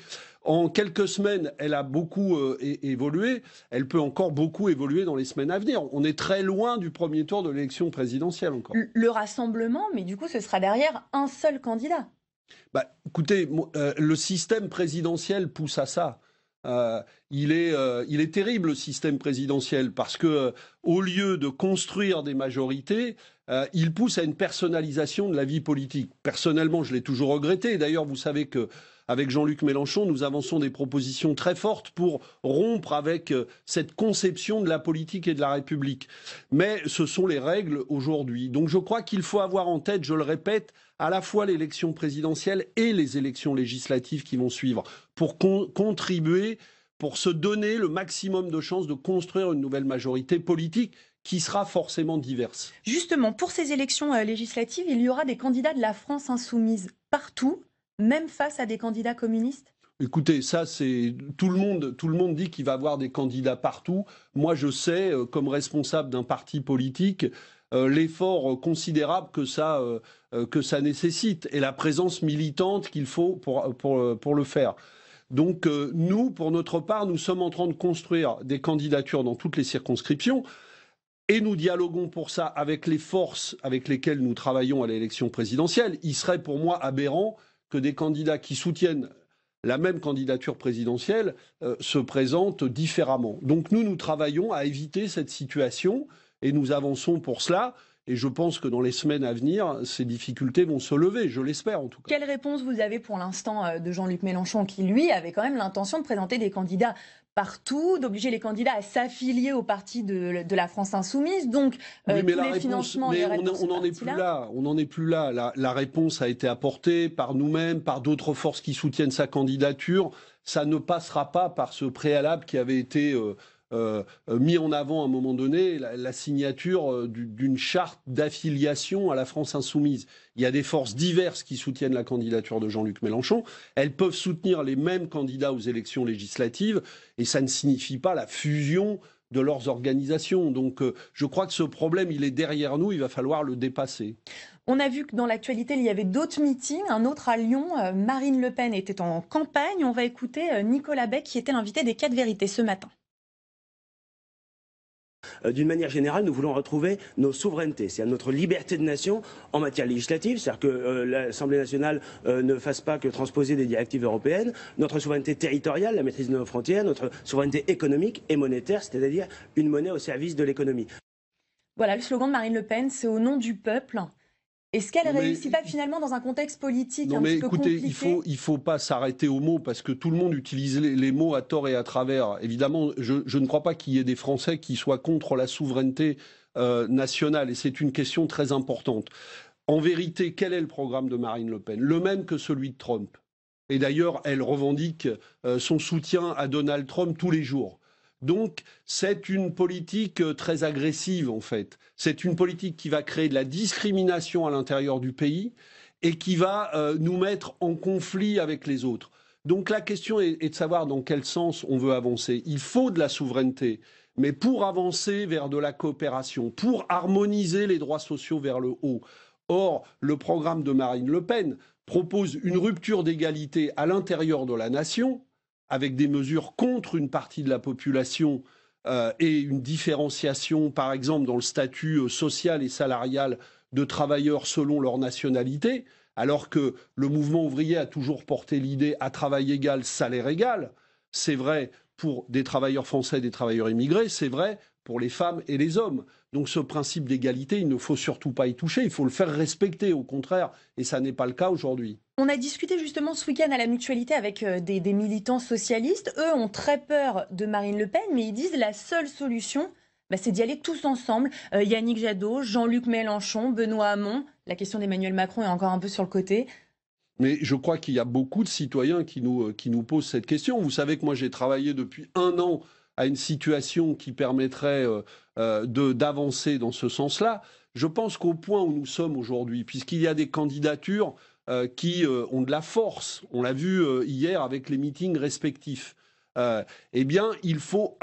En quelques semaines, elle a beaucoup évolué. Elle peut encore beaucoup évoluer dans les semaines à venir. On est très loin du premier tour de l'élection présidentielle encore. Le rassemblement, mais du coup, ce sera derrière un seul candidat. Écoutez, le système présidentiel pousse à ça. Il est terrible, le système présidentiel, parce que au lieu de construire des majorités, il pousse à une personnalisation de la vie politique. Personnellement, je l'ai toujours regretté. D'ailleurs, vous savez que avec Jean-Luc Mélenchon, nous avançons des propositions très fortes pour rompre avec cette conception de la politique et de la République. Mais ce sont les règles aujourd'hui. Donc je crois qu'il faut avoir en tête, je le répète, à la fois l'élection présidentielle et les élections législatives qui vont suivre, pour contribuer, pour se donner le maximum de chances de construire une nouvelle majorité politique qui sera forcément diverse. Justement, pour ces élections législatives, il y aura des candidats de la France insoumise partout, même face à des candidats communistes? Écoutez, ça, c'est tout le monde dit qu'il va y avoir des candidats partout. Moi, je sais, comme responsable d'un parti politique, l'effort considérable que ça nécessite et la présence militante qu'il faut pour le faire. Donc nous, pour notre part, nous sommes en train de construire des candidatures dans toutes les circonscriptions et nous dialoguons pour ça avec les forces avec lesquelles nous travaillons à l'élection présidentielle. Il serait pour moi aberrant que des candidats qui soutiennent la même candidature présidentielle se présentent différemment. Donc nous travaillons à éviter cette situation et nous avançons pour cela. Et je pense que dans les semaines à venir, ces difficultés vont se lever, je l'espère en tout cas. Quelle réponse vous avez pour l'instant de Jean-Luc Mélenchon qui, lui, avait quand même l'intention de présenter des candidats partout, d'obliger les candidats à s'affilier au parti de la France Insoumise, donc oui, mais tous les financements... Mais on n'en est plus là. La réponse a été apportée par nous-mêmes, par d'autres forces qui soutiennent sa candidature. Ça ne passera pas par ce préalable qui avait été... mis en avant à un moment donné la signature d'une charte d'affiliation à la France insoumise. Il y a des forces diverses qui soutiennent la candidature de Jean-Luc Mélenchon. Elles peuvent soutenir les mêmes candidats aux élections législatives et ça ne signifie pas la fusion de leurs organisations. Donc je crois que ce problème, il est derrière nous, il va falloir le dépasser. On a vu que dans l'actualité, il y avait d'autres meetings, un autre à Lyon. Marine Le Pen était en campagne. On va écouter Nicolas Beck qui était l'invité des 4 vérités ce matin. D'une manière générale, nous voulons retrouver nos souverainetés, c'est-à-dire notre liberté de nation en matière législative, c'est-à-dire que l'Assemblée nationale ne fasse pas que transposer des directives européennes, notre souveraineté territoriale, la maîtrise de nos frontières, notre souveraineté économique et monétaire, c'est-à-dire une monnaie au service de l'économie. Voilà, le slogan de Marine Le Pen, c'est au nom du peuple. Est-ce qu'elle ne réussit pas finalement dans un contexte politique un petit peu compliqué ? Il faut pas s'arrêter aux mots parce que tout le monde utilise les mots à tort et à travers. Évidemment, je ne crois pas qu'il y ait des Français qui soient contre la souveraineté nationale et c'est une question très importante. En vérité, quel est le programme de Marine Le Pen ? Le même que celui de Trump. Et d'ailleurs, elle revendique son soutien à Donald Trump tous les jours. Donc, c'est une politique très agressive, en fait. C'est une politique qui va créer de la discrimination à l'intérieur du pays et qui va nous mettre en conflit avec les autres. Donc, la question est de savoir dans quel sens on veut avancer. Il faut de la souveraineté, mais pour avancer vers de la coopération, pour harmoniser les droits sociaux vers le haut. Or, le programme de Marine Le Pen propose une rupture d'égalité à l'intérieur de la nation, avec des mesures contre une partie de la population et une différenciation, par exemple, dans le statut social et salarial de travailleurs selon leur nationalité, alors que le mouvement ouvrier a toujours porté l'idée à travail égal, salaire égal. C'est vrai pour des travailleurs français et des travailleurs immigrés, c'est vrai pour les femmes et les hommes. Donc ce principe d'égalité, il ne faut surtout pas y toucher, il faut le faire respecter au contraire, et ça n'est pas le cas aujourd'hui. On a discuté justement ce week-end à la Mutualité avec des militants socialistes. Eux ont très peur de Marine Le Pen, mais ils disent que la seule solution, c'est d'y aller tous ensemble. Yannick Jadot, Jean-Luc Mélenchon, Benoît Hamon. La question d'Emmanuel Macron est encore un peu sur le côté. Mais je crois qu'il y a beaucoup de citoyens qui nous posent cette question. Vous savez que moi j'ai travaillé depuis 1 an à une situation qui permettrait d'avancer dans ce sens-là. Je pense qu'au point où nous sommes aujourd'hui, puisqu'il y a des candidatures qui ont de la force, on l'a vu hier avec les meetings respectifs, eh bien il faut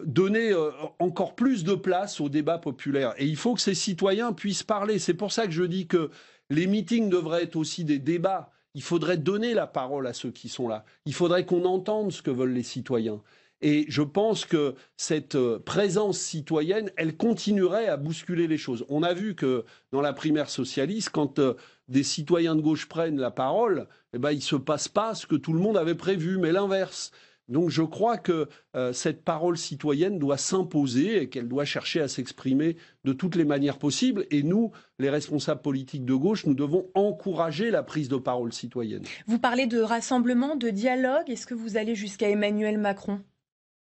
donner encore plus de place au débat populaire. Et il faut que ces citoyens puissent parler. C'est pour ça que je dis que les meetings devraient être aussi des débats. Il faudrait donner la parole à ceux qui sont là. Il faudrait qu'on entende ce que veulent les citoyens. Et je pense que cette présence citoyenne, elle continuerait à bousculer les choses. On a vu que dans la primaire socialiste, quand des citoyens de gauche prennent la parole, il ne se passe pas ce que tout le monde avait prévu, mais l'inverse. Donc je crois que cette parole citoyenne doit s'imposer et qu'elle doit chercher à s'exprimer de toutes les manières possibles. Et nous, les responsables politiques de gauche, nous devons encourager la prise de parole citoyenne. Vous parlez de rassemblement, de dialogue. Est-ce que vous allez jusqu'à Emmanuel Macron ?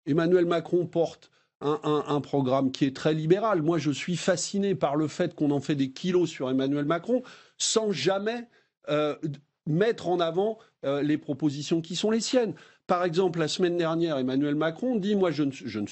Emmanuel Macron porte un programme qui est très libéral. Moi, je suis fasciné par le fait qu'on en fait des kilos sur Emmanuel Macron sans jamais mettre en avant les propositions qui sont les siennes. Par exemple, la semaine dernière, Emmanuel Macron dit « Moi,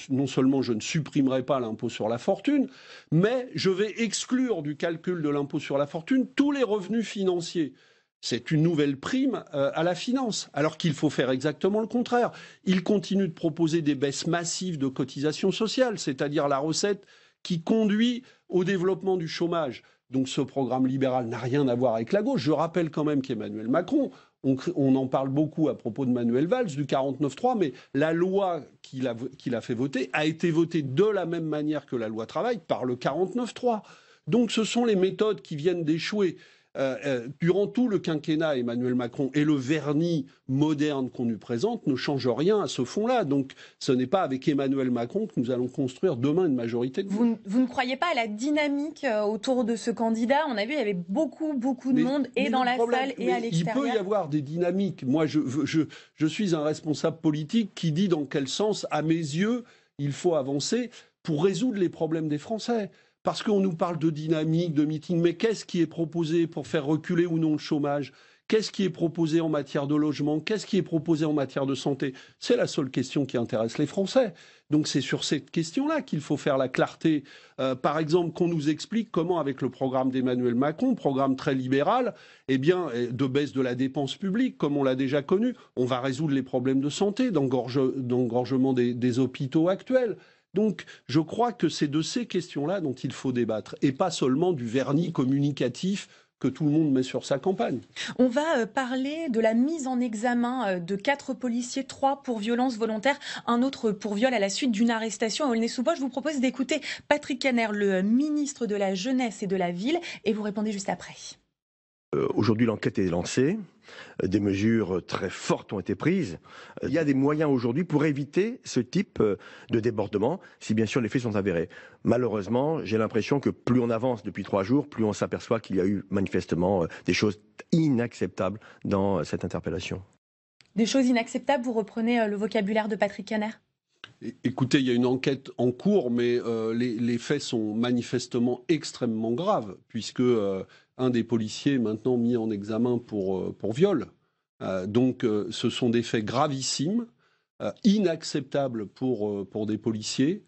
non seulement je ne supprimerai pas l'impôt sur la fortune, mais je vais exclure du calcul de l'impôt sur la fortune tous les revenus financiers. » C'est une nouvelle prime à la finance, alors qu'il faut faire exactement le contraire. Il continue de proposer des baisses massives de cotisations sociales, c'est-à-dire la recette qui conduit au développement du chômage. Donc ce programme libéral n'a rien à voir avec la gauche. Je rappelle quand même qu'Emmanuel Macron, on en parle beaucoup à propos de Manuel Valls, du 49.3, mais la loi qu'il a fait voter a été votée de la même manière que la loi travail par le 49.3. Donc ce sont les méthodes qui viennent d'échouer. Durant tout le quinquennat, Emmanuel Macron et le vernis moderne qu'on nous présente ne changent rien à ce fond-là. Donc ce n'est pas avec Emmanuel Macron que nous allons construire demain une majorité de vous ne croyez pas à la dynamique autour de ce candidat? On a vu, il y avait beaucoup de monde et dans la salle et à l'extérieur. Il peut y avoir des dynamiques. Moi, je suis un responsable politique qui dit dans quel sens, à mes yeux, il faut avancer pour résoudre les problèmes des Français. Parce qu'on nous parle de dynamique, de meeting, mais qu'est-ce qui est proposé pour faire reculer ou non le chômage? Qu'est-ce qui est proposé en matière de logement? Qu'est-ce qui est proposé en matière de santé? C'est la seule question qui intéresse les Français. Donc c'est sur cette question-là qu'il faut faire la clarté. Par exemple, qu'on nous explique comment, avec le programme d'Emmanuel Macron, programme très libéral, eh bien, de baisse de la dépense publique, comme on l'a déjà connu, on va résoudre les problèmes de santé, d'engorgement des hôpitaux actuels. Donc, je crois que c'est de ces questions-là dont il faut débattre, et pas seulement du vernis communicatif que tout le monde met sur sa campagne. On va parler de la mise en examen de 4 policiers, 3 pour violence volontaire, un autre pour viol à la suite d'une arrestation à Aulnay-sous-Bois. Je vous propose d'écouter Patrick Kanner, le ministre de la Jeunesse et de la Ville, et vous répondez juste après. Aujourd'hui, l'enquête est lancée. Des mesures très fortes ont été prises. Il y a des moyens aujourd'hui pour éviter ce type de débordement, si bien sûr les faits sont avérés. Malheureusement, j'ai l'impression que plus on avance depuis 3 jours, plus on s'aperçoit qu'il y a eu manifestement des choses inacceptables dans cette interpellation. Des choses inacceptables, vous reprenez le vocabulaire de Patrick Kanner? Écoutez, il y a une enquête en cours, mais les faits sont manifestement extrêmement graves, puisque un des policiers est maintenant mis en examen pour viol. Donc ce sont des faits gravissimes, inacceptables pour des policiers.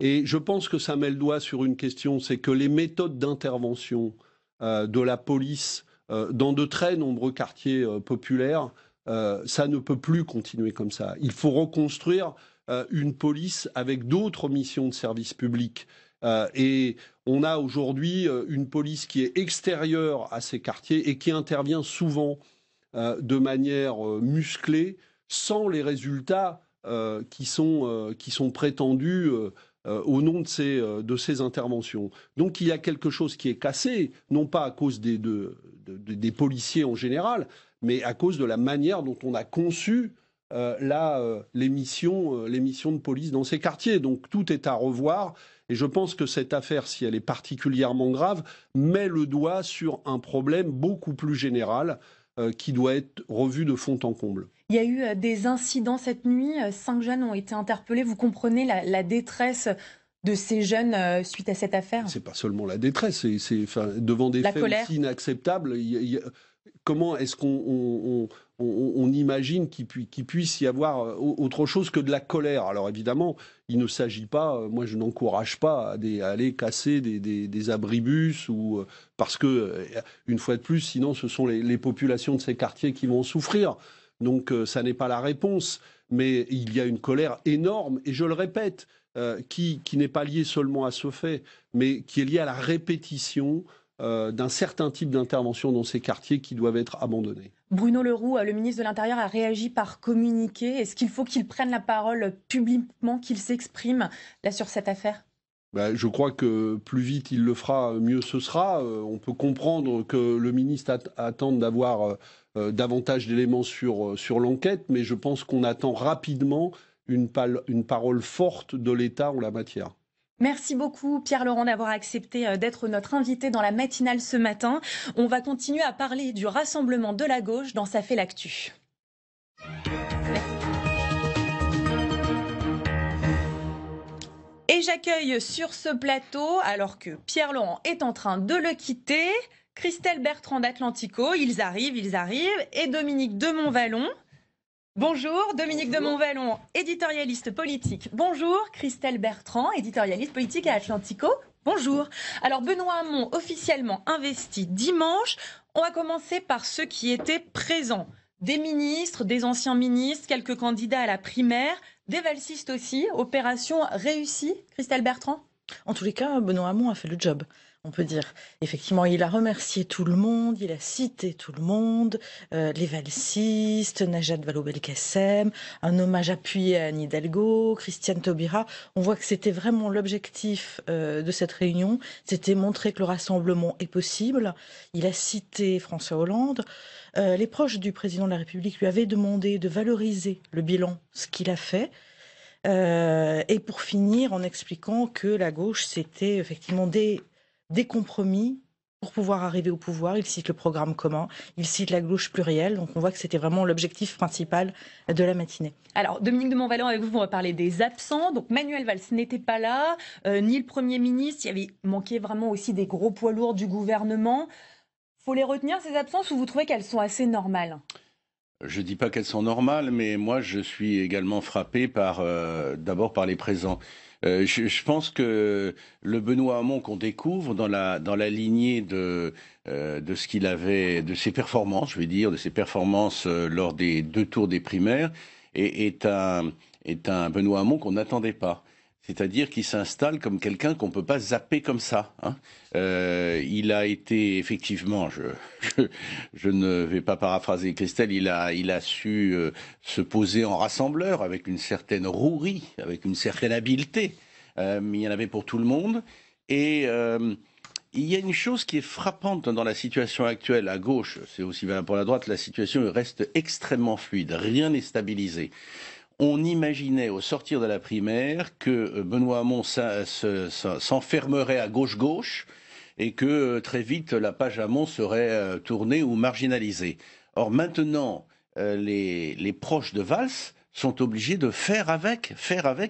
Et je pense que ça met le doigt sur une question, c'est que les méthodes d'intervention de la police dans de très nombreux quartiers populaires, ça ne peut plus continuer comme ça. Il faut reconstruire une police avec d'autres missions de service public. Et on a aujourd'hui une police qui est extérieure à ces quartiers et qui intervient souvent de manière musclée, sans les résultats qui sont prétendus au nom de ces interventions. Donc il y a quelque chose qui est cassé, non pas à cause des policiers en général, mais à cause de la manière dont on a conçu les missions de police dans ces quartiers. Donc tout est à revoir. Et je pense que cette affaire, si elle est particulièrement grave, met le doigt sur un problème beaucoup plus général qui doit être revu de fond en comble. Il y a eu des incidents cette nuit. 5 jeunes ont été interpellés. Vous comprenez la détresse de ces jeunes suite à cette affaire? C'est pas seulement la détresse, c'est devant des faits aussi inacceptables. Comment est-ce qu'on imagine qu'il puisse y avoir autre chose que de la colère? Alors évidemment, il ne s'agit pas, moi je n'encourage pas à aller casser des abribus, parce que, une fois de plus, sinon ce sont les populations de ces quartiers qui vont en souffrir. Donc ça n'est pas la réponse. Mais il y a une colère énorme, et je le répète, qui n'est pas liée seulement à ce fait, mais qui est liée à la répétition d'un certain type d'intervention dans ces quartiers qui doivent être abandonnés. Bruno Le Roux, le ministre de l'Intérieur, a réagi par communiqué. Est-ce qu'il faut qu'il prenne la parole publiquement, qu'il s'exprime là sur cette affaire? Je crois que plus vite il le fera, mieux ce sera. On peut comprendre que le ministre attende d'avoir davantage d'éléments sur l'enquête, mais je pense qu'on attend rapidement une parole forte de l'État en la matière. Merci beaucoup Pierre Laurent d'avoir accepté d'être notre invité dans la matinale ce matin. On va continuer à parler du rassemblement de la gauche dans Ça fait l'actu. Et j'accueille sur ce plateau, alors que Pierre Laurent est en train de le quitter, Christelle Bertrand d'Atlantico, ils arrivent, et Dominique de Montvalon. Bonjour, Dominique de Montvalon, éditorialiste politique. Bonjour, Christelle Bertrand, éditorialiste politique à Atlantico. Bonjour. Alors, Benoît Hamon, officiellement investi dimanche. On va commencer par ceux qui étaient présents. Des ministres, des anciens ministres, quelques candidats à la primaire, des valsistes aussi. Opération réussie, Christelle Bertrand ? En tous les cas, Benoît Hamon a fait le job, on peut dire. Effectivement, il a remercié tout le monde, il a cité tout le monde, les valsistes, Najat Vallaud-Belkacem, un hommage appuyé à Anne Hidalgo, Christiane Taubira. On voit que c'était vraiment l'objectif de cette réunion, c'était montrer que le rassemblement est possible. Il a cité François Hollande. Les proches du président de la République lui avaient demandé de valoriser le bilan, ce qu'il a fait. Et pour finir, en expliquant que la gauche, c'était effectivement des compromis pour pouvoir arriver au pouvoir. Il cite le programme commun, il cite la gauche plurielle. Donc on voit que c'était vraiment l'objectif principal de la matinée. Alors, Dominique de Montvalon, avec vous, on va parler des absents. Donc Manuel Valls n'était pas là, ni le Premier ministre. Il manquait vraiment aussi des gros poids lourds du gouvernement. Faut les retenir, ces absences, ou vous trouvez qu'elles sont assez normales ? Je ne dis pas qu'elles sont normales, mais moi, je suis également frappé d'abord par les présents. Je pense que le Benoît Hamon qu'on découvre dans la lignée de ce qu'il avait, de ses performances, je vais dire, de ses performances lors des 2 tours des primaires, est un Benoît Hamon qu'on n'attendait pas. C'est-à-dire qu'il s'installe comme quelqu'un qu'on ne peut pas zapper comme ça. Hein. Il a été, effectivement, je ne vais pas paraphraser Christelle, il a su se poser en rassembleur avec une certaine rouerie, avec une certaine habileté. Mais il y en avait pour tout le monde. Et il y a une chose qui est frappante dans la situation actuelle à gauche, c'est aussi valable pour la droite, la situation reste extrêmement fluide, rien n'est stabilisé. On imaginait au sortir de la primaire que Benoît Hamon s'enfermerait à gauche-gauche et que très vite la page Hamon serait tournée ou marginalisée. Or maintenant, les proches de Valls sont obligés de faire avec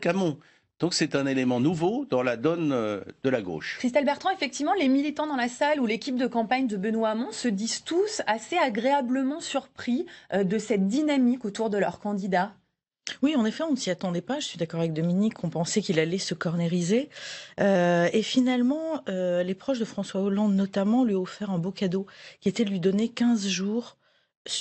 Hamon. Donc c'est un élément nouveau dans la donne de la gauche. Christelle Bertrand, effectivement, les militants dans la salle ou l'équipe de campagne de Benoît Hamon se disent tous assez agréablement surpris de cette dynamique autour de leur candidat. Oui, en effet, on ne s'y attendait pas. Je suis d'accord avec Dominique, on pensait qu'il allait se cornériser. Et finalement, les proches de François Hollande, notamment, lui ont offert un beau cadeau, qui était de lui donner 15 jours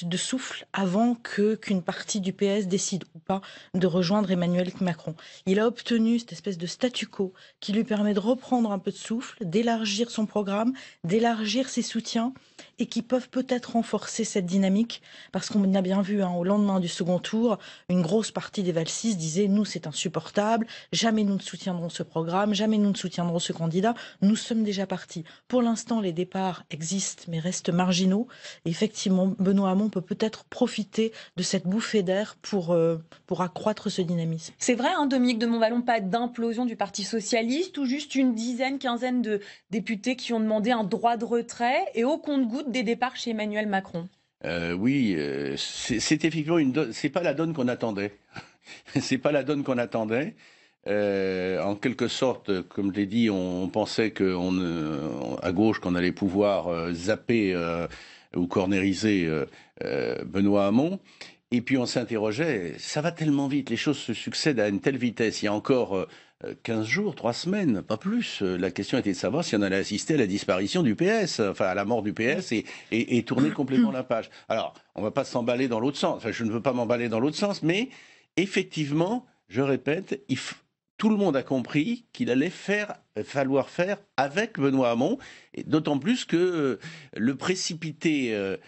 de souffle avant qu'une partie du PS décide ou pas de rejoindre Emmanuel Macron. Il a obtenu cette espèce de statu quo qui lui permet de reprendre un peu de souffle, d'élargir son programme, d'élargir ses soutiens et qui peuvent peut-être renforcer cette dynamique parce qu'on a bien vu au lendemain du second tour, une grosse partie des valsistes disait « nous c'est insupportable, jamais nous ne soutiendrons ce programme, jamais nous ne soutiendrons ce candidat, nous sommes déjà partis ». Pour l'instant, les départs existent mais restent marginaux. Et effectivement, Benoît Hamon peut peut-être profiter de cette bouffée d'air pour accroître ce dynamisme. C'est vrai, Dominique de Montvalon, pas d'implosion du Parti socialiste ou juste une quinzaine de députés qui ont demandé un droit de retrait et au compte-gouttes des départs chez Emmanuel Macron. Oui, c'est effectivement c'est pas la donne qu'on attendait. C'est pas la donne qu'on attendait. En quelque sorte, comme je l'ai dit, on pensait à gauche qu'on allait pouvoir zapper ou cornériser Benoît Hamon. Et puis on s'interrogeait, ça va tellement vite, les choses se succèdent à une telle vitesse. Il y a encore 15 jours, 3 semaines, pas plus. La question était de savoir si on allait assister à la disparition du PS, enfin à la mort du PS et tourner complètement la page. Alors, on ne va pas s'emballer dans l'autre sens. Enfin, je ne veux pas m'emballer dans l'autre sens, mais effectivement, je répète, tout le monde a compris qu'il allait falloir faire avec Benoît Hamon, et d'autant plus que le précipité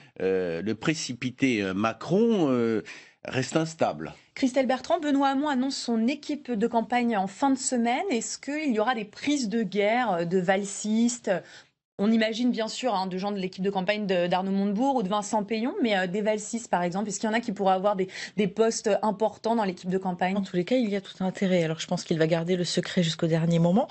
Macron reste instable. Christelle Bertrand, Benoît Hamon annonce son équipe de campagne en fin de semaine. Est-ce qu'il y aura des prises de guerre de valsistes ? On imagine bien sûr de gens de l'équipe de campagne d'Arnaud Montebourg ou de Vincent Peillon, mais des valsistes par exemple, est-ce qu'il y en a qui pourraient avoir des postes importants dans l'équipe de campagne ? En tous les cas, il y a tout intérêt. Alors je pense qu'il va garder le secret jusqu'au dernier moment.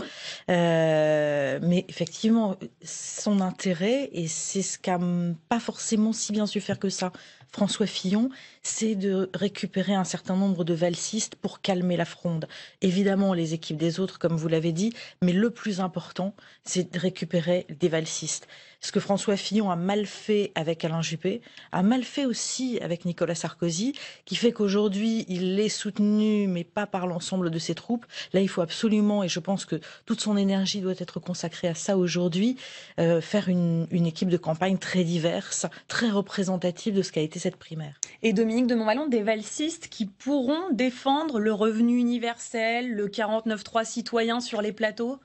Mais effectivement, son intérêt, et c'est ce qu'a pas forcément si bien su faire que ça François Fillon, c'est de récupérer un certain nombre de valsistes pour calmer la fronde. Évidemment, les équipes des autres, comme vous l'avez dit, mais le plus important, c'est de récupérer des valsistes. Ce que François Fillon a mal fait avec Alain Juppé, a mal fait aussi avec Nicolas Sarkozy, qui fait qu'aujourd'hui, il est soutenu, mais pas par l'ensemble de ses troupes. Là, il faut absolument, et je pense que toute son énergie doit être consacrée à ça aujourd'hui, faire une équipe de campagne très diverse, très représentative de ce qu'a été cette primaire. Et Dominique de Montvalon, des valsistes qui pourront défendre le revenu universel, le 49.3 citoyen sur les plateaux ?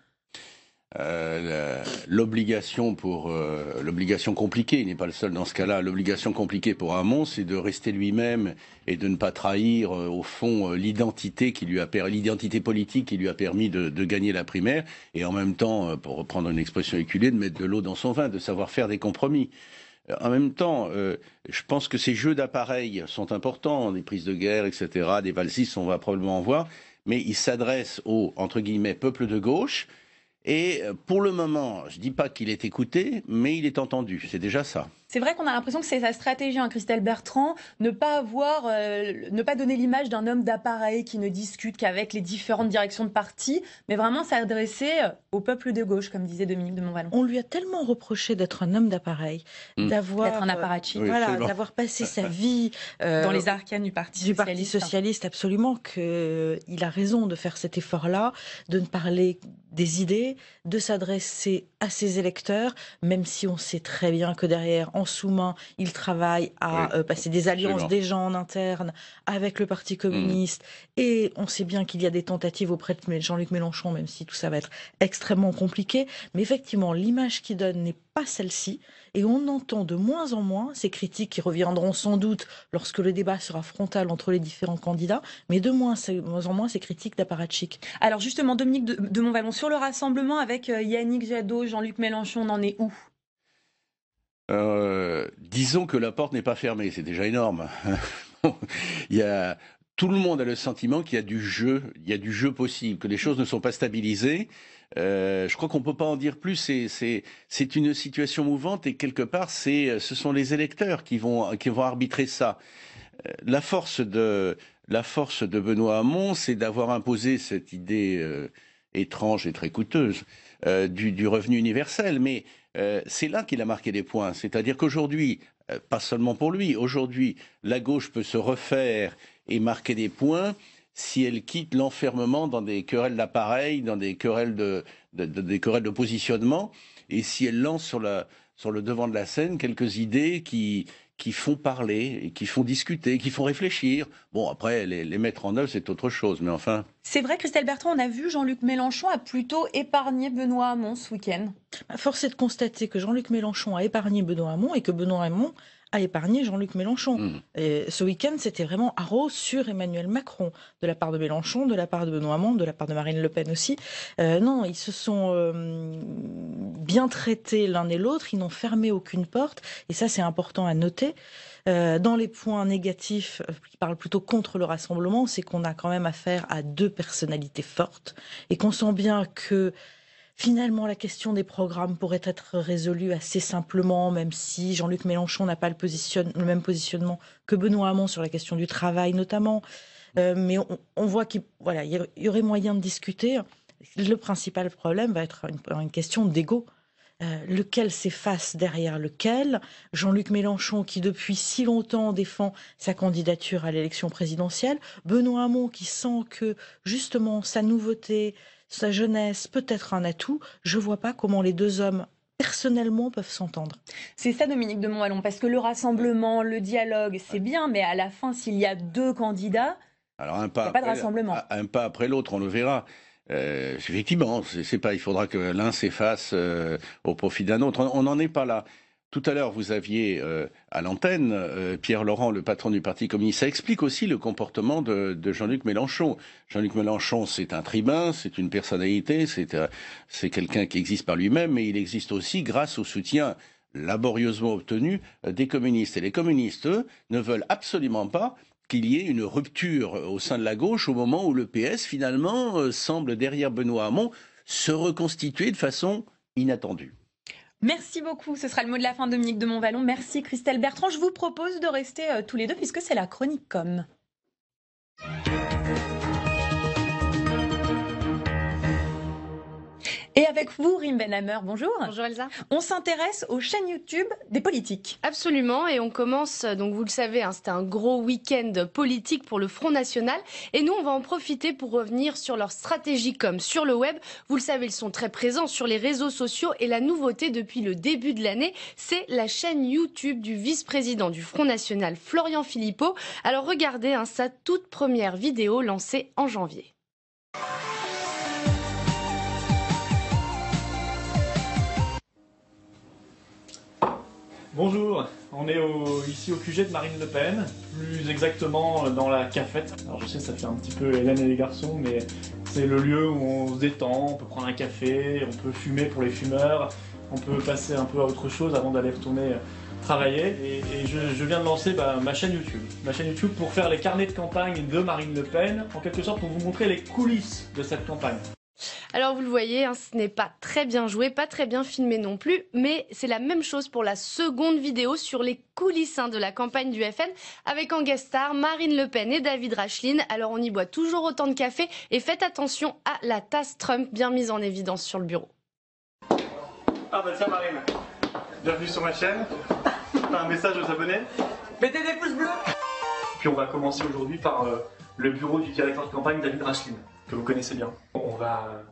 L'obligation compliquée, il n'est pas le seul dans ce cas-là, l'obligation compliquée pour Hamon, c'est de rester lui-même et de ne pas trahir au fond l'identité politique qui lui a permis de gagner la primaire, et en même temps, pour reprendre une expression éculée, de mettre de l'eau dans son vin, de savoir faire des compromis. En même temps, je pense que ces jeux d'appareils sont importants, des prises de guerre, etc., des valsistes, on va probablement en voir, mais ils s'adressent au, entre guillemets, peuple de gauche. Et pour le moment, je ne dis pas qu'il est écouté, mais il est entendu. C'est déjà ça. C'est vrai qu'on a l'impression que c'est sa stratégie, Christelle Bertrand, ne pas donner l'image d'un homme d'appareil qui ne discute qu'avec les différentes directions de parti, mais vraiment s'adresser au peuple de gauche, comme disait Dominique de Montvalon. On lui a tellement reprôché d'être un homme d'appareil, d'être un apparatchik, d'avoir passé sa vie dans les arcanes du Parti socialiste, absolument, qu'il a raison de faire cet effort-là, de ne parler des idées, de s'adresser à ses électeurs, même si on sait très bien que derrière, en sous-main, il travaille à passer des alliances déjà en interne avec le Parti communiste, et on sait bien qu'il y a des tentatives auprès de Jean-Luc Mélenchon, même si tout ça va être extrêmement compliqué, mais effectivement, l'image qu'il donne n'est pas celle-ci, et on entend de moins en moins ces critiques qui reviendront sans doute lorsque le débat sera frontal entre les différents candidats, mais de moins en moins ces critiques d'apparatchik. Alors justement, Dominique de Montvalon, sur le rassemblement avec Yannick Jadot, Jean-Luc Mélenchon, on en est où ? Disons que la porte n'est pas fermée, c'est déjà énorme. Tout le monde a le sentiment qu'il y a du jeu possible, que les choses ne sont pas stabilisées. Je crois qu'on ne peut pas en dire plus. C'est une situation mouvante et quelque part, ce sont les électeurs qui vont arbitrer ça. La force de Benoît Hamon, c'est d'avoir imposé cette idée étrange et très coûteuse du revenu universel. Mais c'est là qu'il a marqué des points. C'est-à-dire qu'aujourd'hui, pas seulement pour lui, aujourd'hui, la gauche peut se refaire et marquer des points si elle quitte l'enfermement dans des querelles d'appareil, dans des querelles de positionnement, et si elle lance sur le devant de la scène quelques idées qui font parler, et qui font discuter, qui font réfléchir. Bon, après, les mettre en œuvre, c'est autre chose, mais enfin... C'est vrai, Christelle Bertrand, on a vu Jean-Luc Mélenchon a plutôt épargné Benoît Hamon ce week-end. Force est de constater que Jean-Luc Mélenchon a épargné Benoît Hamon et que Benoît Hamon a épargné Jean-Luc Mélenchon. Et ce week-end, c'était vraiment haro sur Emmanuel Macron, de la part de Mélenchon, de la part de Benoît Hamon, de la part de Marine Le Pen aussi. Non, ils se sont bien traités l'un et l'autre, ils n'ont fermé aucune porte, et ça c'est important à noter. Dans les points négatifs, qui parlent plutôt contre le rassemblement, c'est qu'on a quand même affaire à deux personnalités fortes, et qu'on sent bien que finalement, la question des programmes pourrait être résolue assez simplement, même si Jean-Luc Mélenchon n'a pas le même positionnement que Benoît Hamon sur la question du travail notamment. Mais on voit qu'il y aurait moyen de discuter. Le principal problème va être une question d'ego. Lequel s'efface derrière lequel. Jean-Luc Mélenchon qui depuis si longtemps défend sa candidature à l'élection présidentielle. Benoît Hamon qui sent que justement sa nouveauté, sa jeunesse peut être un atout. Je ne vois pas comment les deux hommes personnellement peuvent s'entendre. C'est ça, Dominique de Montvalon, parce que le rassemblement, le dialogue, c'est bien, mais à la fin, s'il y a deux candidats, il n'y a pas de rassemblement. Un pas après l'autre, on le verra. Effectivement, il faudra que l'un s'efface au profit d'un autre. On n'en est pas là. Tout à l'heure, vous aviez à l'antenne Pierre Laurent, le patron du Parti communiste. Ça explique aussi le comportement de Jean-Luc Mélenchon. Jean-Luc Mélenchon, c'est un tribun, c'est une personnalité, c'est quelqu'un qui existe par lui-même, mais il existe aussi grâce au soutien laborieusement obtenu des communistes. Et les communistes, eux, ne veulent absolument pas qu'il y ait une rupture au sein de la gauche au moment où le PS, finalement, semble, derrière Benoît Hamon, se reconstituer de façon inattendue. Merci beaucoup. Ce sera le mot de la fin, Dominique de Montvalon. Merci, Christelle Bertrand. Je vous propose de rester tous les deux, puisque c'est la chronique com. Et avec vous, Rim Benhammer, bonjour. Bonjour Elsa. On s'intéresse aux chaînes YouTube des politiques. Absolument, et on commence, donc vous le savez, c'était un gros week-end politique pour le Front National. Et nous, on va en profiter pour revenir sur leur stratégie comme sur le web. Vous le savez, ils sont très présents sur les réseaux sociaux. Et la nouveauté depuis le début de l'année, c'est la chaîne YouTube du vice-président du Front National, Florian Philippot. Alors regardez sa toute première vidéo lancée en janvier. Bonjour, on est ici au QG de Marine Le Pen, plus exactement dans la cafette. Alors je sais, ça fait un petit peu Hélène et les garçons, mais c'est le lieu où on se détend, on peut prendre un café, on peut fumer pour les fumeurs, on peut passer un peu à autre chose avant d'aller retourner travailler. Et je viens de lancer ma chaîne YouTube. Ma chaîne YouTube pour faire les carnets de campagne de Marine Le Pen, en quelque sorte pour vous montrer les coulisses de cette campagne. Alors vous le voyez, ce n'est pas très bien joué, pas très bien filmé non plus, mais c'est la même chose pour la seconde vidéo sur les coulisses de la campagne du FN, avec en guest star Marine Le Pen et David Rachlin. Alors on y boit toujours autant de café et faites attention à la tasse Trump bien mise en évidence sur le bureau. Ah bah tiens Marine, bienvenue sur ma chaîne, t'as un message aux abonnés, mettez des pouces bleus. Puis on va commencer aujourd'hui par le bureau du directeur de campagne David Rachlin, que vous connaissez bien. On va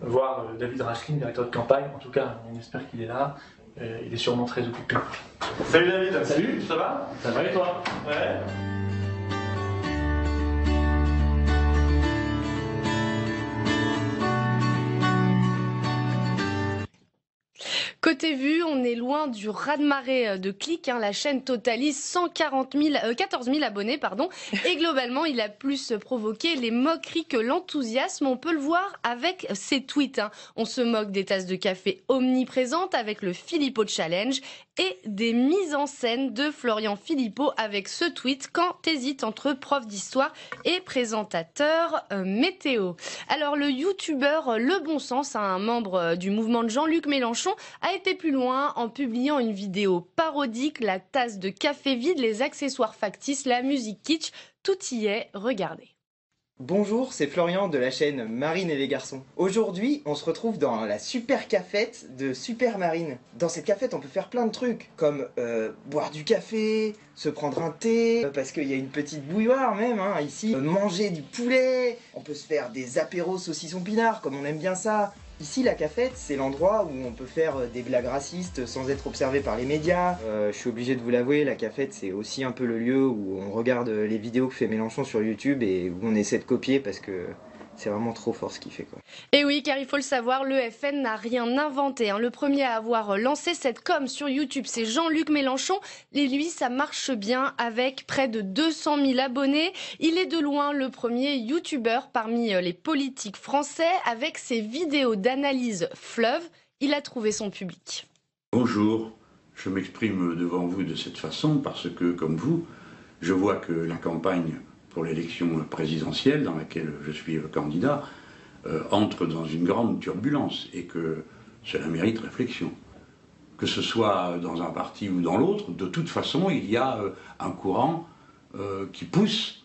voir David Rachlin, directeur de campagne, en tout cas on espère qu'il est là, il est sûrement très occupé. Salut David. Salut, ça va? Ça va et toi? Ouais. Côté vue, on est loin du raz-de-marée de clics. La chaîne totalise 14 000 abonnés. Et globalement, il a plus provoqué les moqueries que l'enthousiasme. On peut le voir avec ses tweets. On se moque des tasses de café omniprésentes avec le Philippot Challenge et des mises en scène de Florian Philippot avec ce tweet quand t'hésites entre prof d'histoire et présentateur météo. Alors le youtubeur Le Bon Sens, un membre du mouvement de Jean-Luc Mélenchon, a été plus loin en publiant une vidéo parodique, la tasse de café vide, les accessoires factices, la musique kitsch, tout y est, regardez. Bonjour, c'est Florian de la chaîne Marine et les garçons. Aujourd'hui, on se retrouve dans la super cafette de Super Marine. Dans cette cafette, on peut faire plein de trucs, comme boire du café, se prendre un thé, parce qu'il y a une petite bouilloire même, ici, manger du poulet, on peut se faire des apéros saucissons pinards, comme on aime bien ça. Ici, la cafette, c'est l'endroit où on peut faire des blagues racistes sans être observé par les médias. Je suis obligé de vous l'avouer, la cafette, c'est aussi un peu le lieu où on regarde les vidéos que fait Mélenchon sur YouTube et où on essaie de copier parce que c'est vraiment trop fort ce qu'il fait, quoi. Et oui, car il faut le savoir, le FN n'a rien inventé. Le premier à avoir lancé cette com sur YouTube, c'est Jean-Luc Mélenchon. Et lui, ça marche bien avec près de 200 000 abonnés. Il est de loin le premier YouTubeur parmi les politiques français avec ses vidéos d'analyse fleuve. Il a trouvé son public. Bonjour, je m'exprime devant vous de cette façon parce que, comme vous, je vois que la campagne pour l'élection présidentielle dans laquelle je suis candidat entre dans une grande turbulence et que cela mérite réflexion. Que ce soit dans un parti ou dans l'autre, de toute façon, il y a un courant qui pousse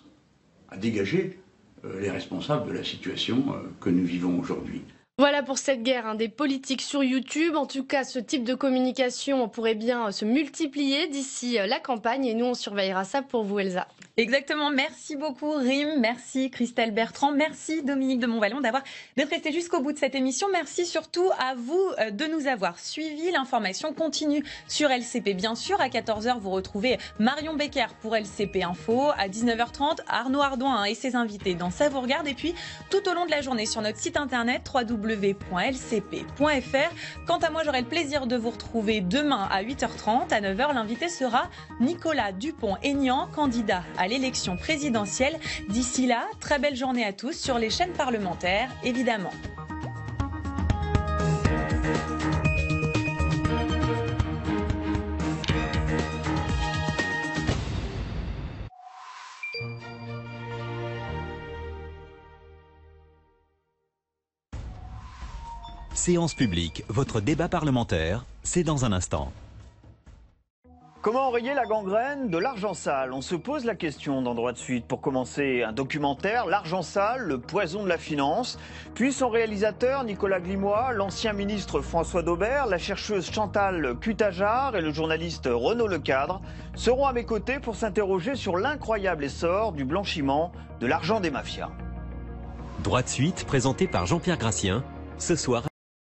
à dégager les responsables de la situation que nous vivons aujourd'hui. Voilà pour cette guerre des politiques sur YouTube. En tout cas, ce type de communication pourrait bien se multiplier d'ici la campagne et nous, on surveillera ça pour vous, Elsa. Exactement, merci beaucoup Rim, merci Christelle Bertrand, merci Dominique de Montvalon d'être resté jusqu'au bout de cette émission. Merci surtout à vous de nous avoir suivis. L'information continue sur LCP bien sûr. À 14h, vous retrouvez Marion Becker pour LCP Info. À 19h30, Arnaud Ardouin et ses invités dans Ça vous regarde. Et puis tout au long de la journée sur notre site internet www.lcp.fr. Quant à moi, j'aurai le plaisir de vous retrouver demain à 8h30. À 9h, l'invité sera Nicolas Dupont-Aignan, candidat à l'élection présidentielle. D'ici là, très belle journée à tous sur les chaînes parlementaires, évidemment. Séance publique, votre débat parlementaire, c'est dans un instant. Comment enrayer la gangrène de l'argent sale? On se pose la question dans Droit de Suite. Pour commencer, un documentaire, L'argent sale, le poison de la finance. Puis son réalisateur, Nicolas Glimois, l'ancien ministre François Daubert, la chercheuse Chantal Cutajar et le journaliste Renaud Lecadre seront à mes côtés pour s'interroger sur l'incroyable essor du blanchiment de l'argent des mafias. Droit de Suite, présenté par Jean-Pierre Gracien, ce soir.